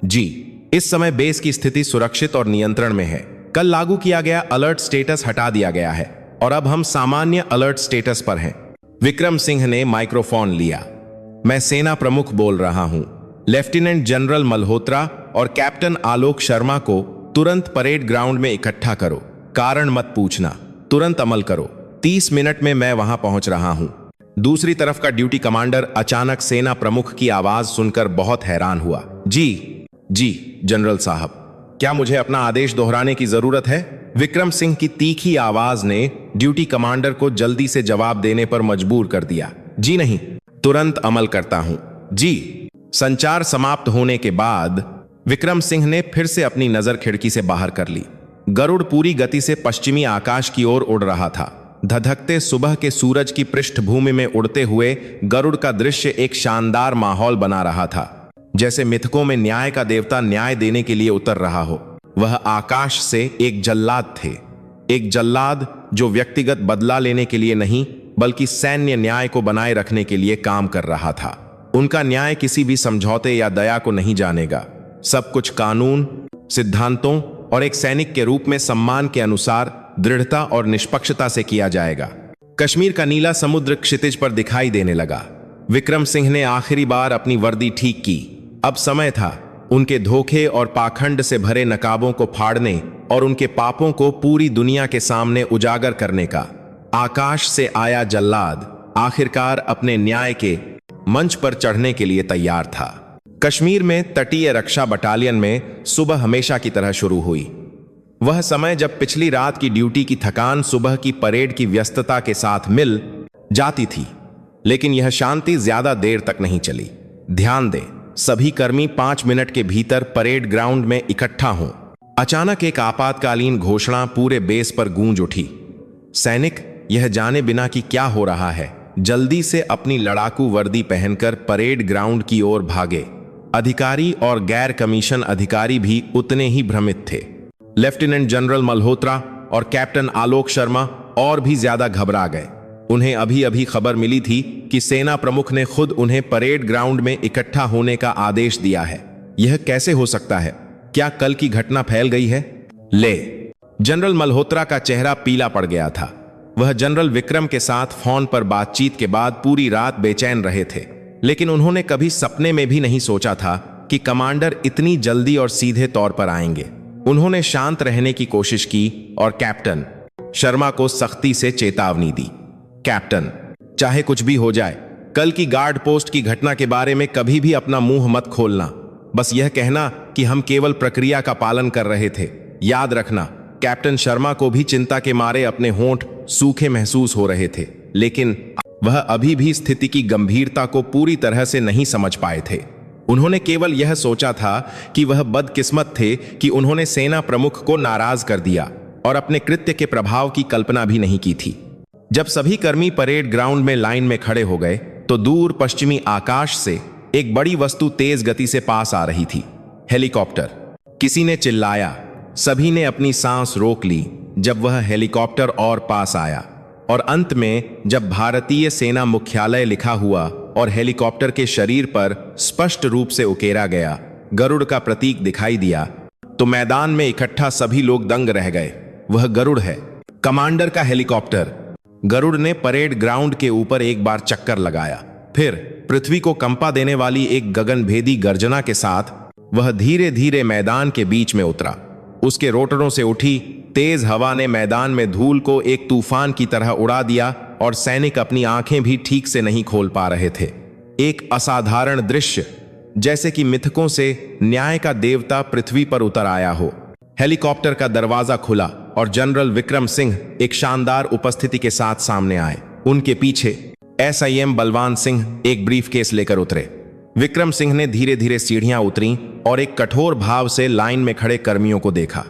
जी, इस समय बेस की स्थिति सुरक्षित और नियंत्रण में है। कल लागू किया गया अलर्ट स्टेटस हटा दिया गया है और अब हम सामान्य अलर्ट स्टेटस पर हैं। विक्रम सिंह ने माइक्रोफोन लिया। मैं सेना प्रमुख बोल रहा हूं। लेफ्टिनेंट जनरल मल्होत्रा और कैप्टन आलोक शर्मा को तुरंत परेड ग्राउंड में इकट्ठा करो। कारण मत पूछना, तुरंत अमल करो। 30 मिनट में मैं वहां पहुंच रहा हूं। दूसरी तरफ का ड्यूटी कमांडर अचानक सेना प्रमुख की आवाज सुनकर बहुत हैरान हुआ। जी जनरल साहब, क्या मुझे अपना आदेश दोहराने की जरूरत है? विक्रम सिंह की तीखी आवाज ने ड्यूटी कमांडर को जल्दी से जवाब देने पर मजबूर कर दिया। जी नहीं, तुरंत अमल करता हूं। जी। संचार समाप्त होने के बाद विक्रम सिंह ने फिर से अपनी नजर खिड़की से बाहर कर ली। गरुड़ पूरी गति से पश्चिमी आकाश की ओर उड़ रहा था। धधकते सुबह के सूरज की पृष्ठभूमि में उड़ते हुए गरुड़ का दृश्य एक शानदार माहौल बना रहा था, जैसे मिथकों में न्याय का देवता न्याय देने के लिए उतर रहा हो। वह आकाश से एक जल्लाद थे, एक जल्लाद जो व्यक्तिगत बदला लेने के लिए नहीं बल्कि सैन्य न्याय को बनाए रखने के लिए काम कर रहा था। उनका न्याय किसी भी समझौते या दया को नहीं जानेगा। सब कुछ कानून, सिद्धांतों और एक सैनिक के रूप में सम्मान के अनुसार दृढ़ता और निष्पक्षता से किया जाएगा। कश्मीर का नीला समुद्र क्षितिज पर दिखाई देने लगा। विक्रम सिंह ने आखिरी बार अपनी वर्दी ठीक की। अब समय था उनके धोखे और पाखंड से भरे नकाबों को फाड़ने और उनके पापों को पूरी दुनिया के सामने उजागर करने का। आकाश से आया जल्लाद आखिरकार अपने न्याय के मंच पर चढ़ने के लिए तैयार था। कश्मीर में तटीय रक्षा बटालियन में सुबह हमेशा की तरह शुरू हुई। वह समय जब पिछली रात की ड्यूटी की थकान सुबह की परेड की व्यस्तता के साथ मिल जाती थी। लेकिन यह शांति ज्यादा देर तक नहीं चली। ध्यान दें, सभी कर्मी 5 मिनट के भीतर परेड ग्राउंड में इकट्ठा हों। अचानक एक आपातकालीन घोषणा पूरे बेस पर गूंज उठी। सैनिक यह जाने बिना कि क्या हो रहा है, जल्दी से अपनी लड़ाकू वर्दी पहनकर परेड ग्राउंड की ओर भागे। अधिकारी और गैर कमीशन अधिकारी भी उतने ही भ्रमित थे। लेफ्टिनेंट जनरल मल्होत्रा और कैप्टन आलोक शर्मा और भी ज्यादा घबरा गए। उन्हें अभी अभी खबर मिली थी कि सेना प्रमुख ने खुद उन्हें परेड ग्राउंड में इकट्ठा होने का आदेश दिया है। यह कैसे हो सकता है? क्या कल की घटना फैल गई है? जनरल मल्होत्रा का चेहरा पीला पड़ गया था। वह जनरल विक्रम के साथ फोन पर बातचीत के बाद पूरी रात बेचैन रहे थे, लेकिन उन्होंने कभी सपने में भी नहीं सोचा था कि कमांडर इतनी जल्दी और सीधे तौर पर आएंगे। उन्होंने शांत रहने की कोशिश की और कैप्टन शर्मा को सख्ती से चेतावनी दी। कैप्टन, चाहे कुछ भी हो जाए, कल की गार्ड पोस्ट की घटना के बारे में कभी भी अपना मुंह मत खोलना। बस यह कहना कि हम केवल प्रक्रिया का पालन कर रहे थे। याद रखना, कैप्टन शर्मा को भी चिंता के मारे अपने होंठ सूखे महसूस हो रहे थे, लेकिन वह अभी भी स्थिति की गंभीरता को पूरी तरह से नहीं समझ पाए थे। उन्होंने केवल यह सोचा था कि वह बदकिस्मत थे कि उन्होंने सेना प्रमुख को नाराज कर दिया और अपने कृत्य के प्रभाव की कल्पना भी नहीं की थी। जब सभी कर्मी परेड ग्राउंड में लाइन में खड़े हो गए तो दूर पश्चिमी आकाश से एक बड़ी वस्तु तेज गति से पास आ रही थी। हेलीकॉप्टर। किसी ने चिल्लाया। सभी ने अपनी सांस रोक ली जब वह हेलीकॉप्टर और पास आया, और अंत में जब भारतीय सेना मुख्यालय लिखा हुआ और हेलीकॉप्टर के शरीर पर स्पष्ट रूप से उकेरा गया गरुड़ का प्रतीक दिखाई दिया, तो मैदान में इकट्ठा सभी लोग दंग रह गए। वह गरुड़ है, कमांडर का हेलीकॉप्टर। गरुड़ ने परेड ग्राउंड के ऊपर एक बार चक्कर लगाया, फिर पृथ्वी को कंपा देने वाली एक गगनभेदी गर्जना के साथ वह धीरे धीरे मैदान के बीच में उतरा। उसके रोटरों से उठी तेज हवा ने मैदान में धूल को एक तूफान की तरह उड़ा दिया और सैनिक अपनी आंखें भी ठीक से नहीं खोल पा रहे थे। एक असाधारण दृश्य, जैसे कि मिथकों से न्याय का देवता पृथ्वी पर उतर आया हो। हेलीकॉप्टर का दरवाजा खुला और जनरल विक्रम सिंह एक शानदार उपस्थिति के साथ सामने आए। उनके पीछे एसआईएम बलवान सिंह एक ब्रीफकेस लेकर उतरे। विक्रम सिंह ने धीरे धीरे सीढ़ियां उतरी और एक कठोर भाव से लाइन में खड़े कर्मियों को देखा।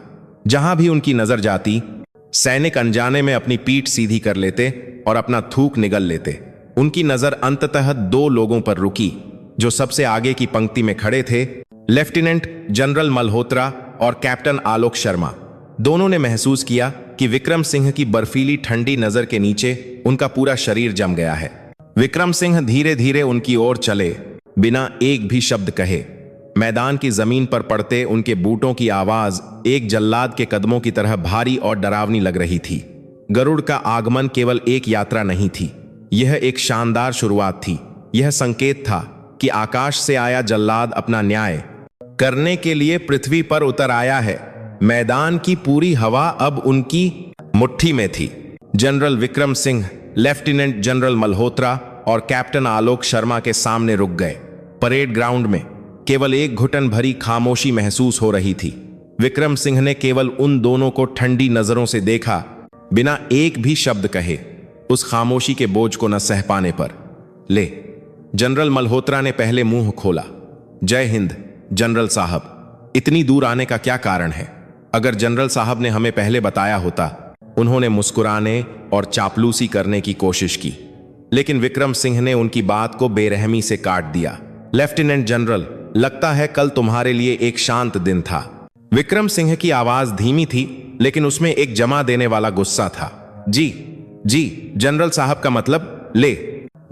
जहां भी उनकी नजर जाती, सैनिक अनजाने में अपनी पीठ सीधी कर लेते और अपना थूक निगल लेते। उनकी नजर अंततः 2 लोगों पर रुकी जो सबसे आगे की पंक्ति में खड़े थे, लेफ्टिनेंट जनरल मल्होत्रा और कैप्टन आलोक शर्मा। दोनों ने महसूस किया कि विक्रम सिंह की बर्फीली ठंडी नजर के नीचे उनका पूरा शरीर जम गया है। विक्रम सिंह धीरे धीरे उनकी ओर चले, बिना एक भी शब्द कहे। मैदान की जमीन पर पड़ते उनके बूटों की आवाज एक जल्लाद के कदमों की तरह भारी और डरावनी लग रही थी। गरुड़ का आगमन केवल एक यात्रा नहीं थी, यह एक शानदार शुरुआत थी। यह संकेत था कि आकाश से आया जल्लाद अपना न्याय करने के लिए पृथ्वी पर उतर आया है। मैदान की पूरी हवा अब उनकी मुट्ठी में थी। General Vikram Singh, lieutenant general Malhotra और कैप्टन आलोक शर्मा के सामने रुक गए। परेड ग्राउंड में केवल एक घुटन भरी खामोशी महसूस हो रही थी। विक्रम सिंह ने केवल उन दोनों को ठंडी नजरों से देखा, बिना एक भी शब्द कहे। उस खामोशी के बोझ को न सह पाने पर ले जनरल मल्होत्रा ने पहले मुंह खोला। जय हिंद जनरल साहब, इतनी दूर आने का क्या कारण है? अगर जनरल साहब ने हमें पहले बताया होता। उन्होंने मुस्कुराने और चापलूसी करने की कोशिश की, लेकिन विक्रम सिंह ने उनकी बात को बेरहमी से काट दिया। लेफ्टिनेंट जनरल, लगता है कल तुम्हारे लिए एक शांत दिन था। विक्रम सिंह की आवाज धीमी थी, लेकिन उसमें एक जमा देने वाला गुस्सा था। जी जनरल साहब का मतलब ले।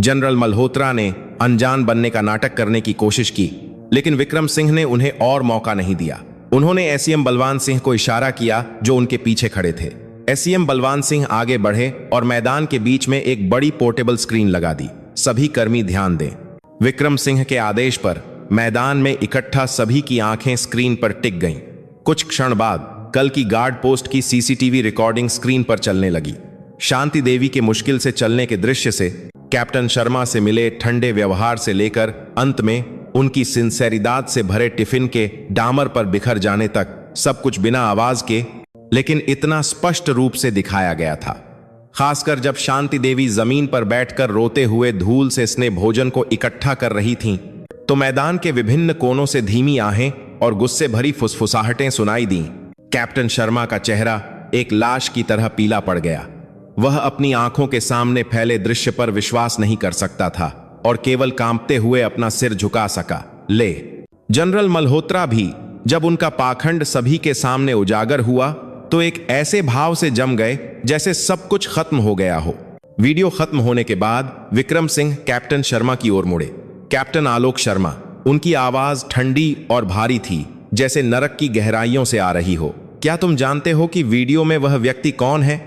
जनरल मल्होत्रा ने अनजान बनने का नाटक करने की कोशिश की, लेकिन विक्रम सिंह ने उन्हें और मौका नहीं दिया। उन्होंने एसएम बलवान सिंह को इशारा किया जो उनके पीछे खड़े थे। एसएम बलवान सिंह आगे बढ़े और मैदान के बीच में एक बड़ी पोर्टेबल स्क्रीन लगा दी। सभी कर्मी ध्यान दें। विक्रम सिंह के आदेश पर मैदान में इकट्ठा सभी की आंखें स्क्रीन पर टिक गईं। कुछ क्षण बाद कल की गार्ड पोस्ट की सीसीटीवी रिकॉर्डिंग स्क्रीन पर चलने लगी। शांति देवी के मुश्किल से चलने के दृश्य से, कैप्टन शर्मा से मिले ठंडे व्यवहार से लेकर अंत में उनकी सिंसेरिदाद से भरे टिफिन के डामर पर बिखर जाने तक, सब कुछ बिना आवाज के, लेकिन इतना स्पष्ट रूप से दिखाया गया था। खासकर जब शांति देवी जमीन पर बैठकर रोते हुए धूल से स्नेह भोजन को इकट्ठा कर रही थीं, तो मैदान के विभिन्न कोनों से धीमी आहें और गुस्से भरी फुसफुसाहटें सुनाई दीं। कैप्टन शर्मा का चेहरा एक लाश की तरह पीला पड़ गया। वह अपनी आंखों के सामने फैले दृश्य पर विश्वास नहीं कर सकता था और केवल कांपते हुए अपना सिर झुका सका। ले जनरल मल्होत्रा भी जब उनका पाखंड सभी के सामने उजागर हुआ तो एक ऐसे भाव से जम गए जैसे सब कुछ खत्म हो गया हो। वीडियो खत्म होने के बाद विक्रम सिंह कैप्टन शर्मा की ओर मुड़े। कैप्टन आलोक शर्मा, उनकी आवाज ठंडी और भारी थी, जैसे नरक की गहराइयों से आ रही हो। क्या तुम जानते हो कि वीडियो में वह व्यक्ति कौन है?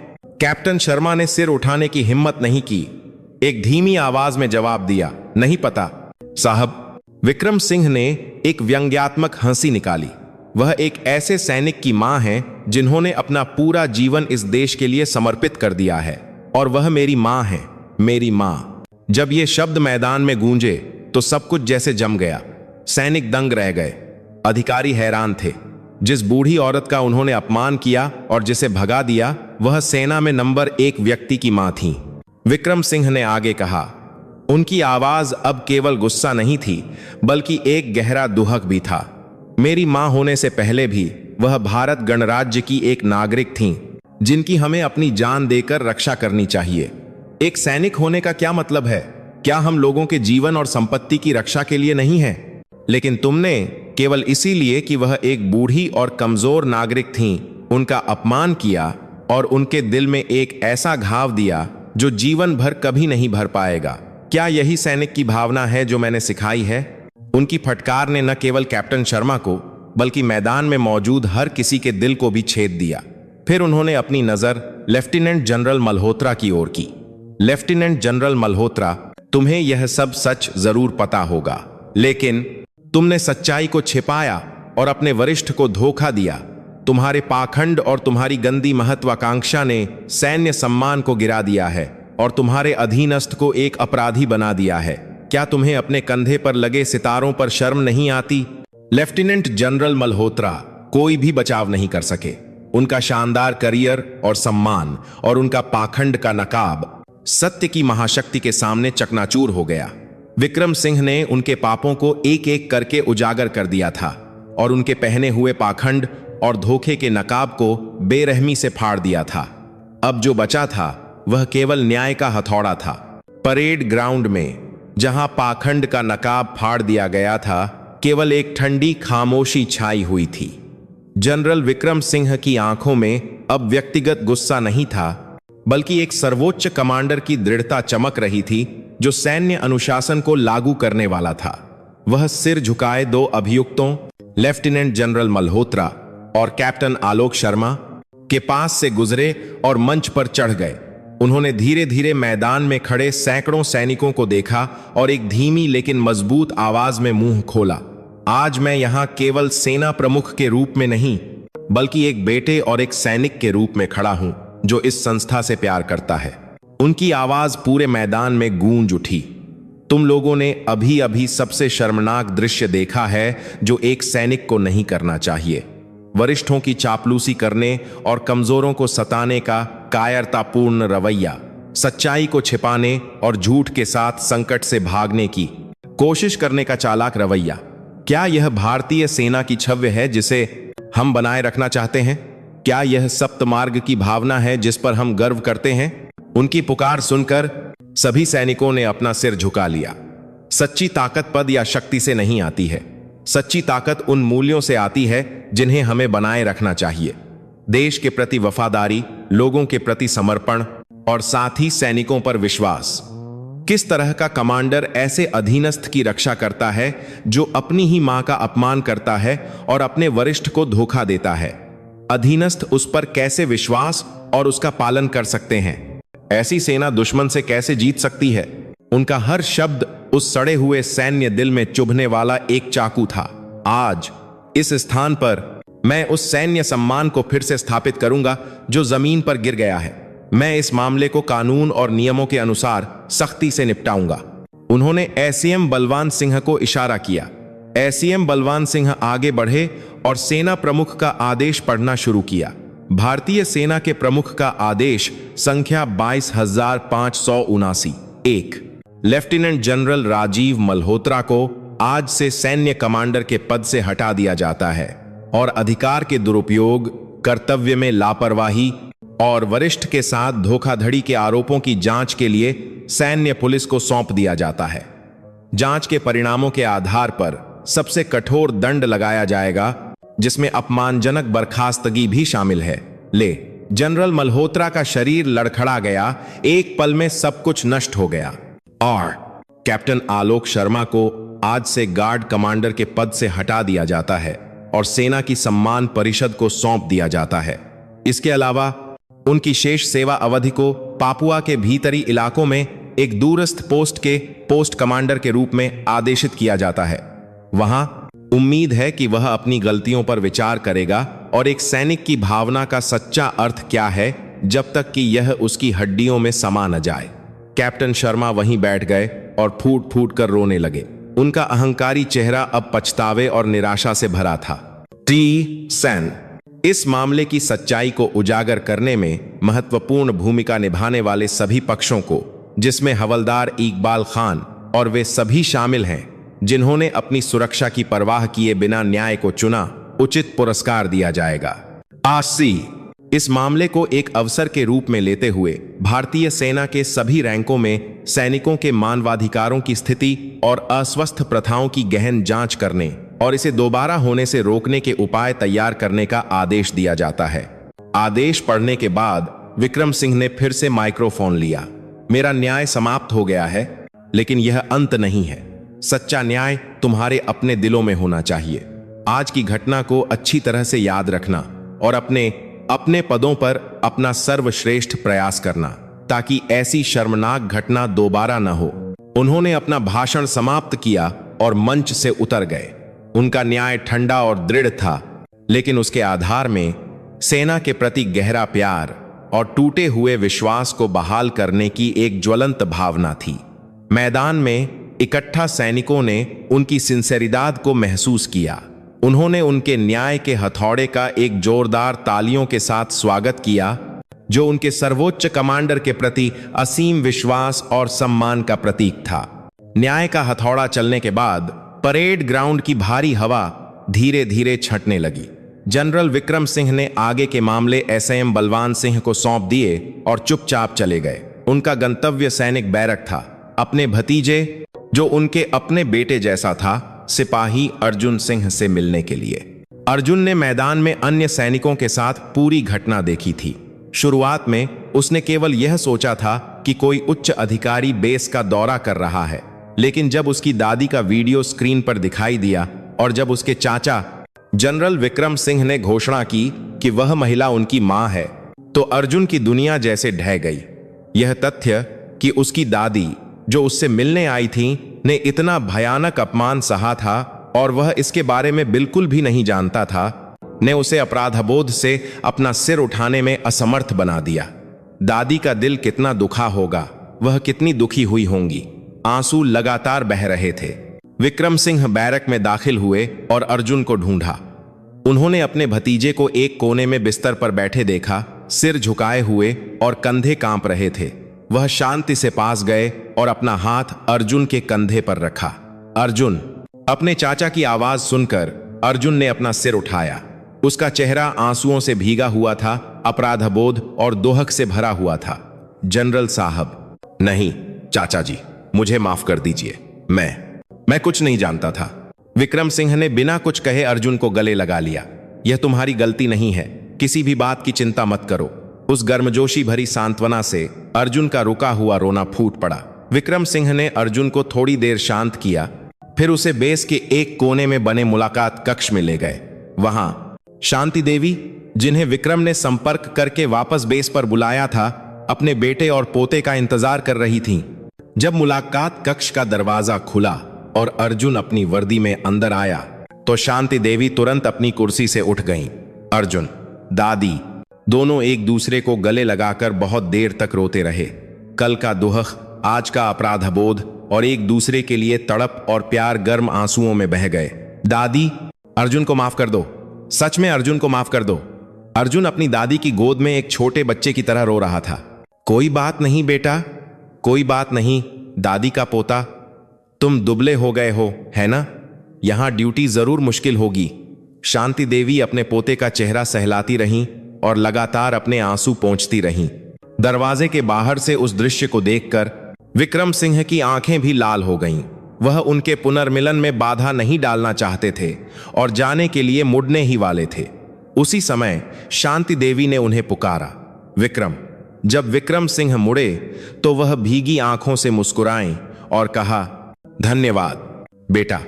कैप्टन शर्मा ने सिर उठाने की हिम्मत नहीं की। एक धीमी आवाज में जवाब दिया, नहीं पता साहब। विक्रम सिंह ने एक व्यंग्यात्मक हंसी निकाली। वह एक ऐसे सैनिक की मां है जिन्होंने अपना पूरा जीवन इस देश के लिए समर्पित कर दिया है, और वह मेरी मां है, मेरी मां। जब ये शब्द मैदान में गूंजे तो सब कुछ जैसे जम गया। सैनिक दंग रह गए, अधिकारी हैरान थे। जिस बूढ़ी औरत का उन्होंने अपमान किया और जिसे भगा दिया, वह सेना में नंबर 1 व्यक्ति की मां थी। विक्रम सिंह ने आगे कहा। उनकी आवाज अब केवल गुस्सा नहीं थी, बल्कि एक गहरा दुहक भी था। मेरी मां होने से पहले भी वह भारत गणराज्य की एक नागरिक थीं, जिनकी हमें अपनी जान देकर रक्षा करनी चाहिए। एक सैनिक होने का क्या मतलब है? क्या हम लोगों के जीवन और संपत्ति की रक्षा के लिए नहीं है? लेकिन तुमने केवल इसीलिए कि वह एक बूढ़ी और कमजोर नागरिक थीं, उनका अपमान किया और उनके दिल में एक ऐसा घाव दिया जो जीवन भर कभी नहीं भर पाएगा। क्या यही सैनिक की भावना है जो मैंने सिखाई है? उनकी फटकार ने न केवल कैप्टन शर्मा को, बल्कि मैदान में मौजूद हर किसी के दिल को भी छेद दिया। फिर उन्होंने अपनी नजर लेफ्टिनेंट जनरल मल्होत्रा की ओर की। लेफ्टिनेंट जनरल मल्होत्रा, तुम्हें यह सब सच जरूर पता होगा, लेकिन तुमने सच्चाई को छिपाया और अपने वरिष्ठ को धोखा दिया। तुम्हारे पाखंड और तुम्हारी गंदी महत्वाकांक्षा ने सैन्य सम्मान को गिरा दिया है और तुम्हारे अधीनस्थ को एक अपराधी बना दिया है। क्या तुम्हें अपने कंधे पर लगे सितारों पर शर्म नहीं आती? लेफ्टिनेंट जनरल मल्होत्रा कोई भी बचाव नहीं कर सके। उनका शानदार करियर और सम्मान और उनका पाखंड का नकाब सत्य की महाशक्ति के सामने चकनाचूर हो गया। विक्रम सिंह ने उनके पापों को एक एक करके उजागर कर दिया था और उनके पहने हुए पाखंड और धोखे के नकाब को बेरहमी से फाड़ दिया था। अब जो बचा था वह केवल न्याय का हथौड़ा था। परेड ग्राउंड में जहां पाखंड का नकाब फाड़ दिया गया था, केवल एक ठंडी खामोशी छाई हुई थी। जनरल विक्रम सिंह की आंखों में अब व्यक्तिगत गुस्सा नहीं था, बल्कि एक सर्वोच्च कमांडर की दृढ़ता चमक रही थी जो सैन्य अनुशासन को लागू करने वाला था। वह सिर झुकाए दो अभियुक्तों, लेफ्टिनेंट जनरल मल्होत्रा और कैप्टन आलोक शर्मा के पास से गुजरे और मंच पर चढ़ गए। उन्होंने धीरे धीरे मैदान में खड़े सैकड़ों सैनिकों को देखा और एक धीमी लेकिन मजबूत आवाज में मुंह खोला। आज मैं यहां केवल सेना प्रमुख के रूप में नहीं, बल्कि एक बेटे और एक सैनिक के रूप में खड़ा हूं जो इस संस्था से प्यार करता है। उनकी आवाज पूरे मैदान में गूंज उठी। तुम लोगों ने अभी अभी सबसे शर्मनाक दृश्य देखा है जो एक सैनिक को नहीं करना चाहिए। वरिष्ठों की चापलूसी करने और कमजोरों को सताने का कायरतापूर्ण रवैया, सच्चाई को छिपाने और झूठ के साथ संकट से भागने की कोशिश करने का चालाक रवैया। क्या यह भारतीय सेना की छवि है जिसे हम बनाए रखना चाहते हैं? क्या यह सप्तमार्ग की भावना है जिस पर हम गर्व करते हैं? उनकी पुकार सुनकर सभी सैनिकों ने अपना सिर झुका लिया। सच्ची ताकत पद या शक्ति से नहीं आती है। सच्ची ताकत उन मूल्यों से आती है जिन्हें हमें बनाए रखना चाहिए। देश के प्रति वफादारी, लोगों के प्रति समर्पण और साथ ही सैनिकों पर विश्वास। किस तरह का कमांडर ऐसे अधीनस्थ की रक्षा करता है जो अपनी ही मां का अपमान करता है और अपने वरिष्ठ को धोखा देता है? अधीनस्थ उस पर कैसे विश्वास और उसका पालन कर सकते हैं? ऐसी सेना दुश्मन से कैसे जीत सकती है? उनका हर शब्द उस सड़े हुए सैन्य दिल में चुभने वाला एक चाकू था। आज इस स्थान पर मैं उस सैन्य सम्मान को फिर से स्थापित करूंगा जो जमीन पर गिर गया है। मैं इस मामले को कानून और नियमों के अनुसार सख्ती से निपटाऊंगा। उन्होंने एसीएम बलवान सिंह को इशारा किया। एसीएम बलवान सिंह आगे बढ़े और सेना प्रमुख का आदेश पढ़ना शुरू किया। भारतीय सेना के प्रमुख का आदेश संख्या 22,579। 1. लेफ्टिनेंट जनरल राजीव मल्होत्रा को आज से सैन्य कमांडर के पद से हटा दिया जाता है और अधिकार के दुरुपयोग, कर्तव्य में लापरवाही और वरिष्ठ के साथ धोखाधड़ी के आरोपों की जांच के लिए सैन्य पुलिस को सौंप दिया जाता है। जांच के परिणामों के आधार पर सबसे कठोर दंड लगाया जाएगा, जिसमें अपमानजनक बर्खास्तगी भी शामिल है। जनरल मल्होत्रा का शरीर लड़खड़ा गया। एक पल में सब कुछ नष्ट हो गया और कैप्टन आलोक शर्मा को आज से गार्ड कमांडर के पद से हटा दिया जाता है और सेना की सम्मान परिषद को सौंप दिया जाता है। इसके अलावा उनकी शेष सेवा अवधि को पापुआ के भीतरी इलाकों में एक दूरस्थ पोस्ट के पोस्ट कमांडर के रूप में आदेशित किया जाता है। वहां उम्मीद है कि वह अपनी गलतियों पर विचार करेगा और एक सैनिक की भावना का सच्चा अर्थ क्या है जब तक कि यह उसकी हड्डियों में समा न जाए। कैप्टन शर्मा वहीं बैठ गए और फूट फूट कर रोने लगे। उनका अहंकारी चेहरा अब पछतावे और निराशा से भरा था। सेन इस मामले की सच्चाई को उजागर करने में महत्वपूर्ण भूमिका निभाने वाले सभी पक्षों को, जिसमें हवलदार इकबाल खान और वे सभी शामिल हैं जिन्होंने अपनी सुरक्षा की परवाह किए बिना न्याय को चुना, उचित पुरस्कार दिया जाएगा। इस मामले को एक अवसर के रूप में लेते हुए भारतीय सेना के सभी रैंकों में सैनिकों के मानवाधिकारों की स्थिति और अस्वस्थ प्रथाओं की गहन जांच करने और इसे दोबारा होने से रोकने के उपाय तैयार करने का आदेश दिया जाता है। आदेश पढ़ने के बाद विक्रम सिंह ने फिर से माइक्रोफोन लिया। मेरा न्याय समाप्त हो गया है, लेकिन यह अंत नहीं है। सच्चा न्याय तुम्हारे अपने दिलों में होना चाहिए। आज की घटना को अच्छी तरह से याद रखना और अपने पदों पर अपना सर्वश्रेष्ठ प्रयास करना ताकि ऐसी शर्मनाक घटना दोबारा न हो। उन्होंने अपना भाषण समाप्त किया और मंच से उतर गए। उनका न्याय ठंडा और दृढ़ था, लेकिन उसके आधार में सेना के प्रति गहरा प्यार और टूटे हुए विश्वास को बहाल करने की एक ज्वलंत भावना थी। मैदान में इकट्ठा सैनिकों ने उनकी सिंसेरिदाद को महसूस किया। उन्होंने उनके न्याय के हथौड़े का एक जोरदार तालियों के साथ स्वागत किया, जो उनके सर्वोच्च कमांडर के प्रति असीम विश्वास और सम्मान का प्रतीक था। न्याय का हथौड़ा चलने के बाद परेड ग्राउंड की भारी हवा धीरे धीरे छंटने लगी। जनरल विक्रम सिंह ने आगे के मामले एसएम बलवान सिंह को सौंप दिए और चुपचाप चले गए। उनका गंतव्य सैनिक बैरक था। अपने भतीजे, जो उनके अपने बेटे जैसा था, सिपाही अर्जुन सिंह से मिलने के लिए। अर्जुन ने मैदान में अन्य सैनिकों के साथ पूरी घटना देखी थी। शुरुआत में उसने केवल यह सोचा था कि कोई उच्च अधिकारी बेस का दौरा कर रहा है, लेकिन जब उसकी दादी का वीडियो स्क्रीन पर दिखाई दिया और जब उसके चाचा जनरल विक्रम सिंह ने घोषणा की कि वह महिला उनकी मां है, तो अर्जुन की दुनिया जैसे ढह गई। यह तथ्य कि उसकी दादी, जो उससे मिलने आई थी, ने इतना भयानक अपमान सहा था और वह इसके बारे में बिल्कुल भी नहीं जानता था, ने उसे अपराधबोध से अपना सिर उठाने में असमर्थ बना दिया। दादी का दिल कितना दुखा होगा, वह कितनी दुखी हुई होंगी। आंसू लगातार बह रहे थे। विक्रम सिंह बैरक में दाखिल हुए और अर्जुन को ढूंढा। उन्होंने अपने भतीजे को एक कोने में बिस्तर पर बैठे देखा, सिर झुकाए हुए और कंधे कांप रहे थे। वह शांति से पास गए और अपना हाथ अर्जुन के कंधे पर रखा। अर्जुन। अपने चाचा की आवाज सुनकर अर्जुन ने अपना सिर उठाया। उसका चेहरा आंसुओं से भीगा हुआ था, अपराधबोध और दोहक से भरा हुआ था। जनरल साहब। नहीं चाचा जी, मुझे माफ कर दीजिए। मैं कुछ नहीं जानता था। विक्रम सिंह ने बिना कुछ कहे अर्जुन को गले लगा लिया। यह तुम्हारी गलती नहीं है, किसी भी बात की चिंता मत करो। उस गर्मजोशी भरी सांत्वना से अर्जुन का रुका हुआ रोना फूट पड़ा। विक्रम सिंह ने अर्जुन को थोड़ी देर शांत किया, फिर उसे बेस के एक कोने में बने मुलाकात कक्ष में ले गए। वहां शांति देवी, जिन्हें विक्रम ने संपर्क करके वापस बेस पर बुलाया था, अपने बेटे और पोते का इंतजार कर रही थीं। जब मुलाकात कक्ष का दरवाजा खुला और अर्जुन अपनी वर्दी में अंदर आया, तो शांति देवी तुरंत अपनी कुर्सी से उठ गईं। अर्जुन, दादी दोनों एक दूसरे को गले लगाकर बहुत देर तक रोते रहे। कल का दुहक, आज का अपराधबोध और एक दूसरे के लिए तड़प और प्यार गर्म आंसुओं में बह गए। दादी, अर्जुन को माफ कर दो, सच में अर्जुन को माफ कर दो। अर्जुन अपनी दादी की गोद में एक छोटे बच्चे की तरह रो रहा था। कोई बात नहीं बेटा, कोई बात नहीं। दादी का पोता, तुम दुबले हो गए हो, है ना? यहां ड्यूटी जरूर मुश्किल होगी। शांति देवी अपने पोते का चेहरा सहलाती रहीं और लगातार अपने आंसू पोंछती रहीं। दरवाजे के बाहर से उस दृश्य को देखकर विक्रम सिंह की आंखें भी लाल हो गईं। वह उनके पुनर्मिलन में बाधा नहीं डालना चाहते थे और जाने के लिए मुड़ने ही वाले थे। उसी समय शांति देवी ने उन्हें पुकारा, विक्रम। जब विक्रम सिंह मुड़े तो वह भीगी आंखों से मुस्कुराएं और कहा, धन्यवाद बेटा,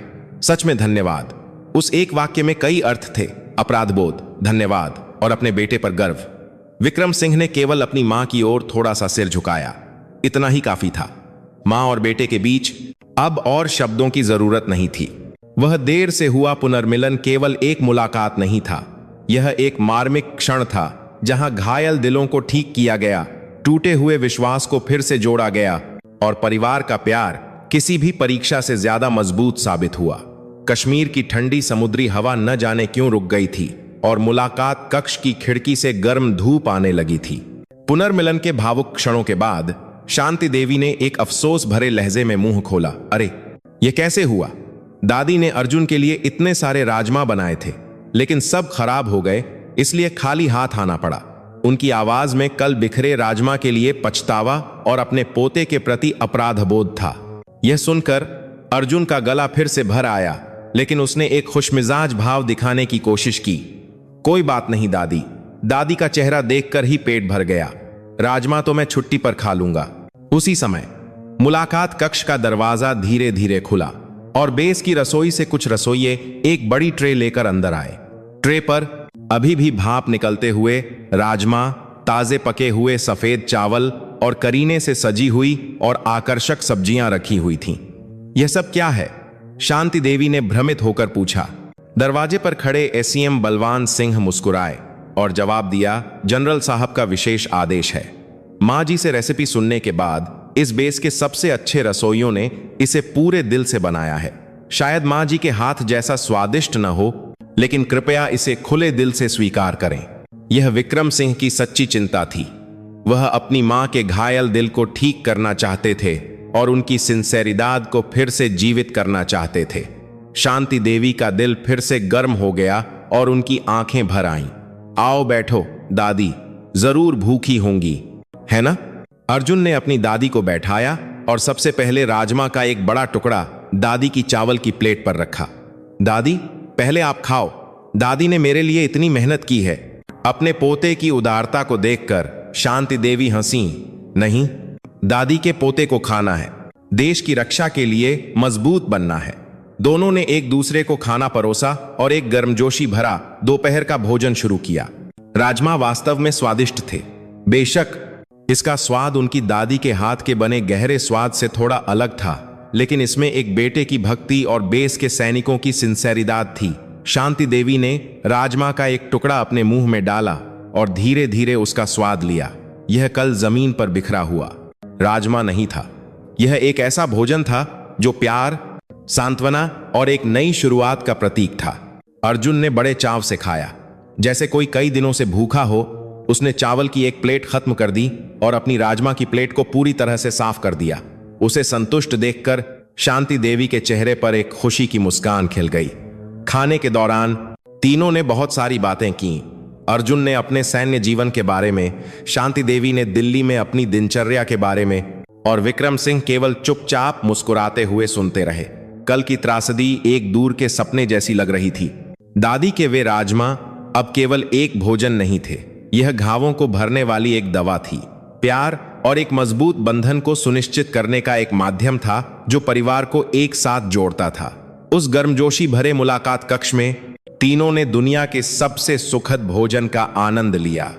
सच में धन्यवाद। उस एक वाक्य में कई अर्थ थे, अपराधबोध, धन्यवाद और अपने बेटे पर गर्व। विक्रम सिंह ने केवल अपनी मां की ओर थोड़ा सा सिर झुकाया। इतना ही काफी था। मां और बेटे के बीच अब और शब्दों की जरूरत नहीं थी। वह देर से हुआ पुनर्मिलन केवल एक मुलाकात नहीं था, यह एक मार्मिक क्षण था जहां घायल दिलों को ठीक किया गया, टूटे हुए विश्वास को फिर से जोड़ा गया और परिवार का प्यार किसी भी परीक्षा से ज्यादा मजबूत साबित हुआ। कश्मीर की ठंडी समुद्री हवा न जाने क्यों रुक गई थी और मुलाकात कक्ष की खिड़की से गर्म धूप आने लगी थी। पुनर्मिलन के भावुक क्षणों के बाद शांति देवी ने एक अफसोस भरे लहजे में मुंह खोला। अरे, यह कैसे हुआ? दादी ने अर्जुन के लिए इतने सारे राजमा बनाए थे, लेकिन सब खराब हो गए, इसलिए खाली हाथ आना पड़ा। उनकी आवाज में कल बिखरे राजमा के लिए पछतावा और अपने पोते के प्रति अपराधबोध था। यह सुनकर अर्जुन का गला फिर से भर आया, लेकिन उसने एक खुशमिजाज भाव दिखाने की कोशिश की। कोई बात नहीं दादी। दादी का चेहरा देखकर ही पेट भर गया। राजमा तो मैं छुट्टी पर खा लूंगा। उसी समय मुलाकात कक्ष का दरवाजा धीरे धीरे खुला और बेस की रसोई से कुछ रसोइये एक बड़ी ट्रे लेकर अंदर आए। ट्रे पर अभी भी भाप निकलते हुए राजमा, ताजे पके हुए सफेद चावल और करीने से सजी हुई और आकर्षक सब्जियां रखी हुई थीं। यह सब क्या है? शांति देवी ने भ्रमित होकर पूछा। दरवाजे पर खड़े एसएम बलवान सिंह मुस्कुराए और जवाब दिया, जनरल साहब का विशेष आदेश है। मां जी से रेसिपी सुनने के बाद इस बेस के सबसे अच्छे रसोइयों ने इसे पूरे दिल से बनाया है। शायद मां जी के हाथ जैसा स्वादिष्ट न हो, लेकिन कृपया इसे खुले दिल से स्वीकार करें। यह विक्रम सिंह की सच्ची चिंता थी। वह अपनी मां के घायल दिल को ठीक करना चाहते थे और उनकी सिंसेरिदाद को फिर से जीवित करना चाहते थे। शांति देवी का दिल फिर से गर्म हो गया और उनकी आंखें भर आईं। आओ बैठो दादी, जरूर भूखी होंगी, है ना? अर्जुन ने अपनी दादी को बैठाया और सबसे पहले राजमा का एक बड़ा टुकड़ा दादी की चावल की प्लेट पर रखा। दादी, पहले आप खाओ, दादी ने मेरे लिए इतनी मेहनत की है। अपने पोते की उदारता को देखकर शांति देवी हंसी। नहीं, दादी के पोते को खाना है, देश की रक्षा के लिए मजबूत बनना है। दोनों ने एक दूसरे को खाना परोसा और एक गर्मजोशी भरा दोपहर का भोजन शुरू किया। राजमा वास्तव में स्वादिष्ट थे। बेशक इसका स्वाद उनकी दादी के हाथ के बने गहरे स्वाद से थोड़ा अलग था, लेकिन इसमें एक बेटे की भक्ति और बेस के सैनिकों की सिंसेरिदाद थी। शांति देवी ने राजमा का एक टुकड़ा अपने मुंह में डाला और धीरे धीरे उसका स्वाद लिया। यह कल जमीन पर बिखरा हुआ राजमा नहीं था। यह एक ऐसा भोजन था जो प्यार, सांत्वना और एक नई शुरुआत का प्रतीक था। अर्जुन ने बड़े चाव से खाया, जैसे कोई कई दिनों से भूखा हो। उसने चावल की एक प्लेट खत्म कर दी और अपनी राजमा की प्लेट को पूरी तरह से साफ कर दिया। उसे संतुष्ट देखकर शांति देवी के चेहरे पर एक खुशी की मुस्कान खिल गई। खाने के दौरान तीनों ने बहुत सारी बातें की। अर्जुन ने अपने सैन्य जीवन के बारे में, शांति देवी ने दिल्ली में अपनी दिनचर्या के बारे में और विक्रम सिंह केवल चुपचाप मुस्कुराते हुए सुनते रहे। कल की त्रासदी एक दूर के सपने जैसी लग रही थी। दादी के वे राजमा अब केवल एक भोजन नहीं थे, यह घावों को भरने वाली एक दवा थी। प्यार और एक मजबूत बंधन को सुनिश्चित करने का एक माध्यम था जो परिवार को एक साथ जोड़ता था। उस गर्मजोशी भरे मुलाकात कक्ष में तीनों ने दुनिया के सबसे सुखद भोजन का आनंद लिया।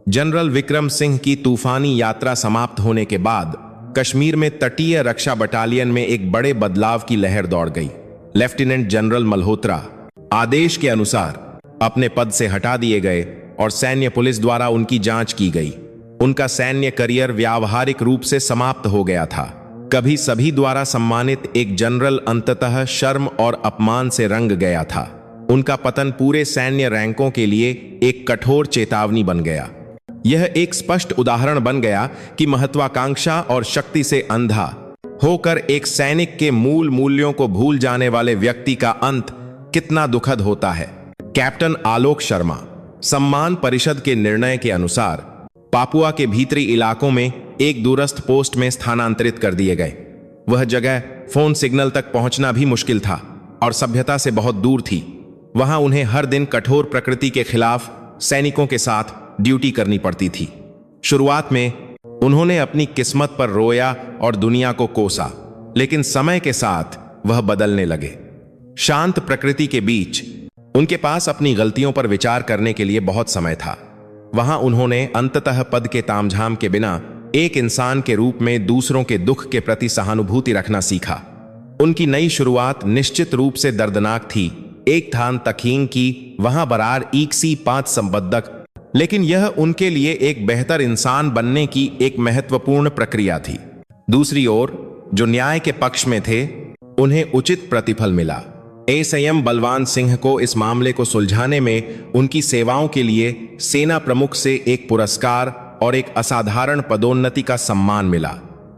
जनरल विक्रम सिंह की तूफानी यात्रा समाप्त होने के बाद कश्मीर में तटीय रक्षा बटालियन में एक बड़े बदलाव की लहर दौड़ गई। लेफ्टिनेंट जनरल मल्होत्रा आदेश के अनुसार अपने पद से हटा दिए गए और सैन्य पुलिस द्वारा उनकी जांच की गई। उनका सैन्य करियर व्यावहारिक रूप से समाप्त हो गया था। कभी सभी द्वारा सम्मानित एक जनरल अंततः शर्म और अपमान से रंग गया था। उनका पतन पूरे सैन्य रैंकों के लिए एक कठोर चेतावनी बन गया। यह एक स्पष्ट उदाहरण बन गया कि महत्वाकांक्षा और शक्ति से अंधा होकर एक सैनिक के मूल मूल्यों को भूल जाने वाले व्यक्ति का अंत कितना दुखद होता है। कैप्टन आलोक शर्मा सम्मान परिषद के निर्णय के अनुसार पापुआ के भीतरी इलाकों में एक दूरस्थ पोस्ट में स्थानांतरित कर दिए गए। वह जगह फोन सिग्नल तक पहुंचना भी मुश्किल था और सभ्यता से बहुत दूर थी। वहां उन्हें हर दिन कठोर प्रकृति के खिलाफ सैनिकों के साथ ड्यूटी करनी पड़ती थी। शुरुआत में उन्होंने अपनी किस्मत पर रोया और दुनिया को कोसा, लेकिन समय के साथ वह बदलने लगे। शांत प्रकृति के बीच उनके पास अपनी गलतियों पर विचार करने के लिए बहुत समय था। वहां उन्होंने अंततः पद के तामझाम के बिना एक इंसान के रूप में दूसरों के दुख के प्रति सहानुभूति रखना सीखा। उनकी नई शुरुआत निश्चित रूप से दर्दनाक थी। एक थान तखीन की वहां बरार ईकसी 5 संबद्धक, लेकिन यह उनके लिए एक बेहतर इंसान बनने की एक महत्वपूर्ण प्रक्रिया थी। दूसरी ओर जो न्याय के पक्ष में थे, उन्हें उचित प्रतिफल मिला। एसएम बलवान सिंह को इस मामले को सुलझाने में उनकी सेवाओं के लिए सेना प्रमुख से एक पुरस्कार और एक असाधारण पदोन्नति का सम्मान मिला।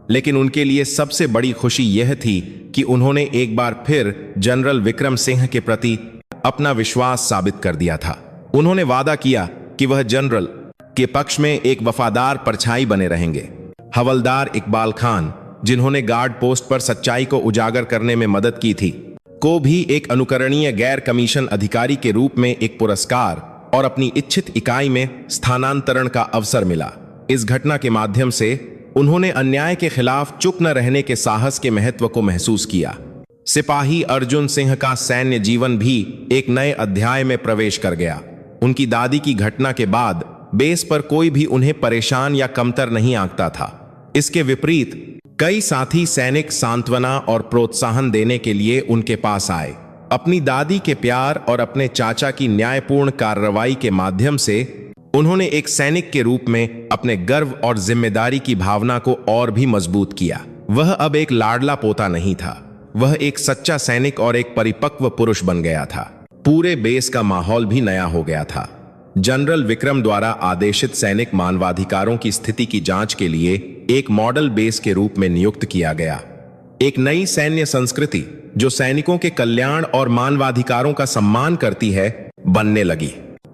लेकिन उनके लिए सबसे बड़ी खुशी यह थी कि उन्होंने एक बार फिर जनरल विक्रम सिंह के प्रति अपना विश्वास साबित कर दिया था। उन्होंने वादा किया कि वह जनरल के पक्ष में एक वफादार परछाई बने रहेंगे। हवलदार इकबाल खान, जिन्होंने गार्ड पोस्ट पर सच्चाई को उजागर करने में मदद की थी, को भी एक अनुकरणीय गैर कमीशन अधिकारी के रूप में एक पुरस्कार और अपनी इच्छित इकाई में स्थानांतरण का अवसर मिला। इस घटना के माध्यम से उन्होंने अन्याय के खिलाफ चुप न रहने के साहस के महत्व को महसूस किया। सिपाही अर्जुन सिंह का सैन्य जीवन भी एक नए अध्याय में प्रवेश कर गया। उनकी दादी की घटना के बाद बेस पर कोई भी उन्हें परेशान या कमतर नहीं आंकता था। इसके विपरीत कई साथी सैनिक सांत्वना और प्रोत्साहन देने के लिए उनके पास आए। अपनी दादी के प्यार और अपने चाचा की न्यायपूर्ण कार्रवाई के माध्यम से उन्होंने एक सैनिक के रूप में अपने गर्व और जिम्मेदारी की भावना को और भी मजबूत किया। वह अब एक लाडला पोता नहीं था, वह एक सच्चा सैनिक और एक परिपक्व पुरुष बन गया था। पूरे बेस का माहौल भी नया हो गया था। जनरल विक्रम द्वारा आदेशित सैनिक मानवाधिकारों की स्थिति की जांच के लिए एक मॉडल बेस के रूप में नियुक्त किया गया। एक नई सैन्य संस्कृति जो सैनिकों के कल्याण और मानवाधिकारों का सम्मान करती है, बनने लगी।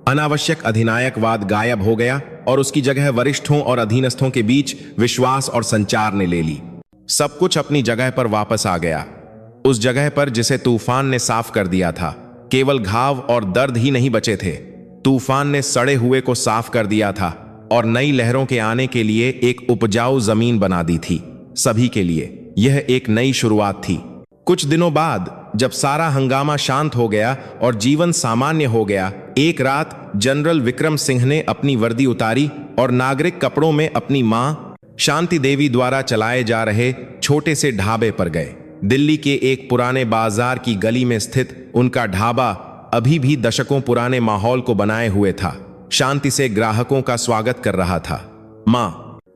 अनावश्यक अधिनायकवाद गायब हो गया और उसकी जगह वरिष्ठों और अधीनस्थों के बीच विश्वास और संचार ने ले ली। सब कुछ अपनी जगह पर वापस आ गया, उस जगह पर जिसे तूफान ने साफ कर दिया था। केवल घाव और दर्द ही नहीं बचे थे, तूफान ने सड़े हुए को साफ कर दिया था और नई लहरों के आने के लिए एक उपजाऊ जमीन बना दी थी। सभी के लिए यह एक नई शुरुआत थी। कुछ दिनों बाद जब सारा हंगामा शांत हो गया और जीवन सामान्य हो गया, एक रात जनरल विक्रम सिंह ने अपनी वर्दी उतारी और नागरिक कपड़ों में अपनी मां शांति देवी द्वारा चलाए जा रहे छोटे से ढाबे पर गए। दिल्ली के एक पुराने बाजार की गली में स्थित उनका ढाबा अभी भी दशकों पुराने माहौल को बनाए हुए था, शांति से ग्राहकों का स्वागत कर रहा था। मां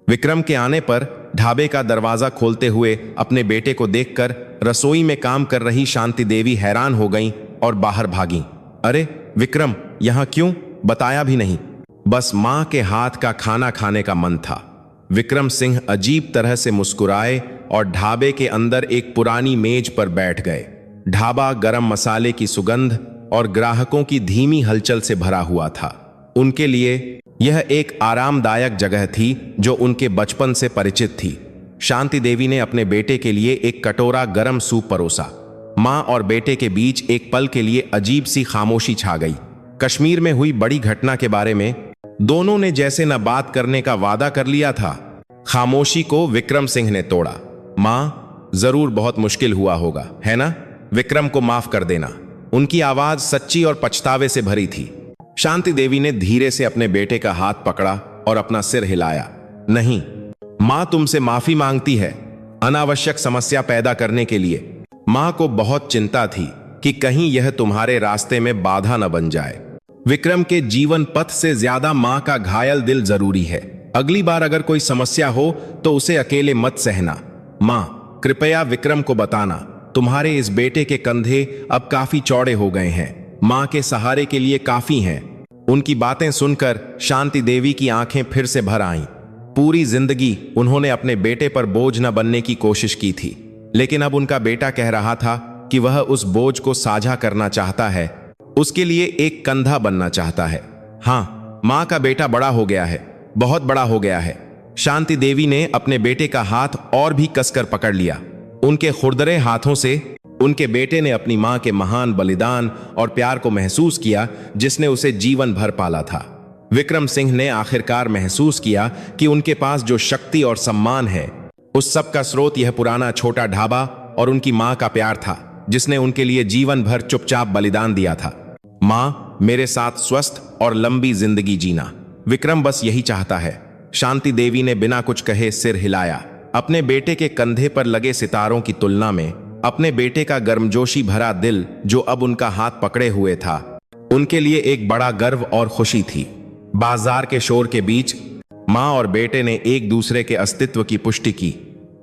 विक्रम के आने पर ढाबे का दरवाजा खोलते हुए अपने बेटे को देखकर रसोई में काम कर रही शांति देवी हैरान हो गईं और बाहर भागीं। अरे विक्रम, यहां क्यों? बताया भी नहीं। बस मां के हाथ का खाना खाने का मन था। विक्रम सिंह अजीब तरह से मुस्कुराए और ढाबे के अंदर एक पुरानी मेज पर बैठ गए। ढाबा गरम मसाले की सुगंध और ग्राहकों की धीमी हलचल से भरा हुआ था। उनके लिए यह एक आरामदायक जगह थी जो उनके बचपन से परिचित थी। शांति देवी ने अपने बेटे के लिए एक कटोरा गरम सूप परोसा। मां और बेटे के बीच एक पल के लिए अजीब सी खामोशी छा गई। कश्मीर में हुई बड़ी घटना के बारे में दोनों ने जैसे न बात करने का वादा कर लिया था। खामोशी को विक्रम सिंह ने तोड़ा। मां, जरूर बहुत मुश्किल हुआ होगा, है ना? विक्रम को माफ कर देना। उनकी आवाज सच्ची और पछतावे से भरी थी। शांति देवी ने धीरे से अपने बेटे का हाथ पकड़ा और अपना सिर हिलाया। नहीं, मां तुमसे माफी मांगती है, अनावश्यक समस्या पैदा करने के लिए। मां को बहुत चिंता थी कि कहीं यह तुम्हारे रास्ते में बाधा न बन जाए। विक्रम के जीवन पथ से ज्यादा मां का घायल दिल जरूरी है। अगली बार अगर कोई समस्या हो तो उसे अकेले मत सहना। मां, कृपया विक्रम को बताना, तुम्हारे इस बेटे के कंधे अब काफी चौड़े हो गए हैं, मां के सहारे के लिए काफी हैं। उनकी बातें सुनकर शांति देवी की आंखें फिर से भर आईं। पूरी जिंदगी उन्होंने अपने बेटे पर बोझ न बनने की कोशिश की थी, लेकिन अब उनका बेटा कह रहा था कि वह उस बोझ को साझा करना चाहता है, उसके लिए एक कंधा बनना चाहता है। हाँ, मां का बेटा बड़ा हो गया है, बहुत बड़ा हो गया है। शांति देवी ने अपने बेटे का हाथ और भी कसकर पकड़ लिया। उनके खुरदरे हाथों से उनके बेटे ने अपनी मां के महान बलिदान और प्यार को महसूस किया, जिसने उसे जीवन भर पाला था। विक्रम सिंह ने आखिरकार महसूस किया कि उनके पास जो शक्ति और सम्मान है, उस सब का स्रोत यह पुराना छोटा ढाबा और उनकी मां का प्यार था, जिसने उनके लिए जीवन भर चुपचाप बलिदान दिया था। मां, मेरे साथ स्वस्थ और लंबी जिंदगी जीना, विक्रम बस यही चाहता है। शांति देवी ने बिना कुछ कहे सिर हिलाया। अपने बेटे के कंधे पर लगे सितारों की तुलना में अपने बेटे का गर्मजोशी भरा दिल, जो अब उनका हाथ पकड़े हुए था, उनके लिए एक बड़ा गर्व और खुशी थी। बाजार के शोर के बीच मां और बेटे ने एक दूसरे के अस्तित्व की पुष्टि की,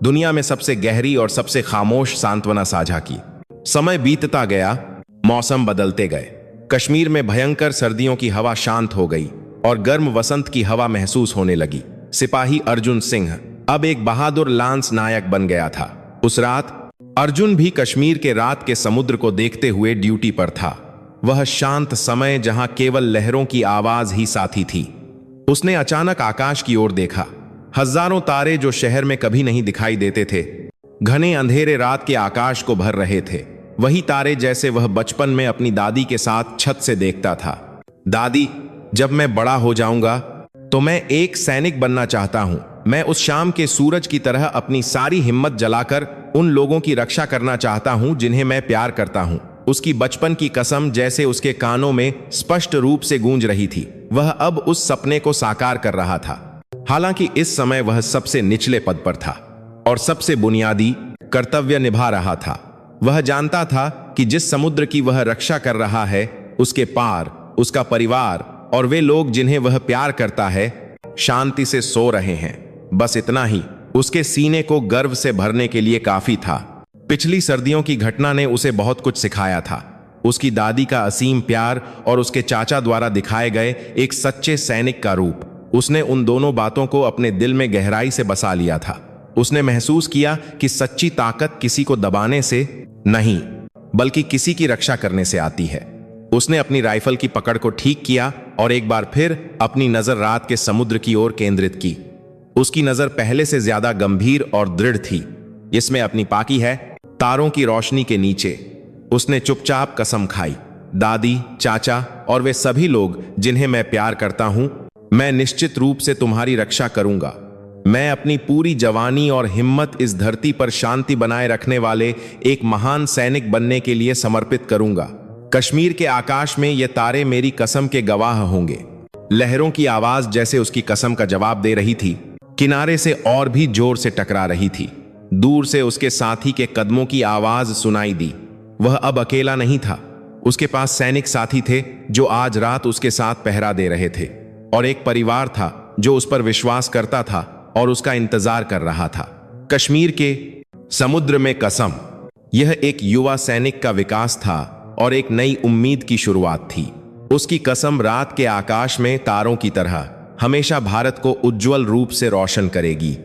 दुनिया में सबसे गहरी और सबसे खामोश सांत्वना साझा की। समय बीतता गया, मौसम बदलते गए। कश्मीर में भयंकर सर्दियों की हवा शांत हो गई और गर्म वसंत की हवा महसूस होने लगी। सिपाही अर्जुन सिंह अब एक बहादुर लांस नायक बन गया था। उस रात अर्जुन भी कश्मीर के रात के समुद्र को देखते हुए ड्यूटी पर था। वह शांत समय जहां केवल लहरों की आवाज ही साथी थी। उसने अचानक आकाश की ओर देखा। हजारों तारे जो शहर में कभी नहीं दिखाई देते थे, घने अंधेरे रात के आकाश को भर रहे थे। वही तारे जैसे वह बचपन में अपनी दादी के साथ छत से देखता था। दादी, जब मैं बड़ा हो जाऊंगा तो मैं एक सैनिक बनना चाहता हूं। मैं उस शाम के सूरज की तरह अपनी सारी हिम्मत जलाकर उन लोगों की रक्षा करना चाहता हूं जिन्हें मैं प्यार करता हूं। उसकी बचपन की कसम जैसे उसके कानों में स्पष्ट रूप से गूंज रही थी। वह अब उस सपने को साकार कर रहा था। हालांकि इस समय वह सबसे निचले पद पर था और सबसे बुनियादी कर्तव्य निभा रहा था। वह जानता था कि जिस समुद्र की वह रक्षा कर रहा है, उसके पार उसका परिवार और वे लोग जिन्हें वह प्यार करता है शांति से सो रहे हैं। बस इतना ही उसके सीने को गर्व से भरने के लिए काफी था। पिछली सर्दियों की घटना ने उसे बहुत कुछ सिखाया था। उसकी दादी का असीम प्यार और उसके चाचा द्वारा दिखाए गए एक सच्चे सैनिक का रूप। उसने उन दोनों बातों को अपने दिल में गहराई से बसा लिया था। उसने महसूस किया कि सच्ची ताकत किसी को दबाने से नहीं, बल्कि किसी की रक्षा करने से आती है। उसने अपनी राइफल की पकड़ को ठीक किया और एक बार फिर अपनी नजर रात के समुद्र की ओर केंद्रित की। उसकी नजर पहले से ज्यादा गंभीर और दृढ़ थी। इसमें अपनी पाकी है। तारों की रोशनी के नीचे उसने चुपचाप कसम खाई, दादी, चाचा और वे सभी लोग जिन्हें मैं प्यार करता हूं, मैं निश्चित रूप से तुम्हारी रक्षा करूंगा। मैं अपनी पूरी जवानी और हिम्मत इस धरती पर शांति बनाए रखने वाले एक महान सैनिक बनने के लिए समर्पित करूंगा। कश्मीर के आकाश में ये तारे मेरी कसम के गवाह होंगे। लहरों की आवाज जैसे उसकी कसम का जवाब दे रही थी, किनारे से और भी जोर से टकरा रही थी। दूर से उसके साथी के कदमों की आवाज सुनाई दी। वह अब अकेला नहीं था। उसके पास सैनिक साथी थे जो आज रात उसके साथ पहरा दे रहे थे, और एक परिवार था जो उस पर विश्वास करता था और उसका इंतजार कर रहा था। कश्मीर के समुद्र में कसम, यह एक युवा सैनिक का विकास था और एक नई उम्मीद की शुरुआत थी। उसकी कसम रात के आकाश में तारों की तरह हमेशा भारत को उज्जवल रूप से रोशन करेगी।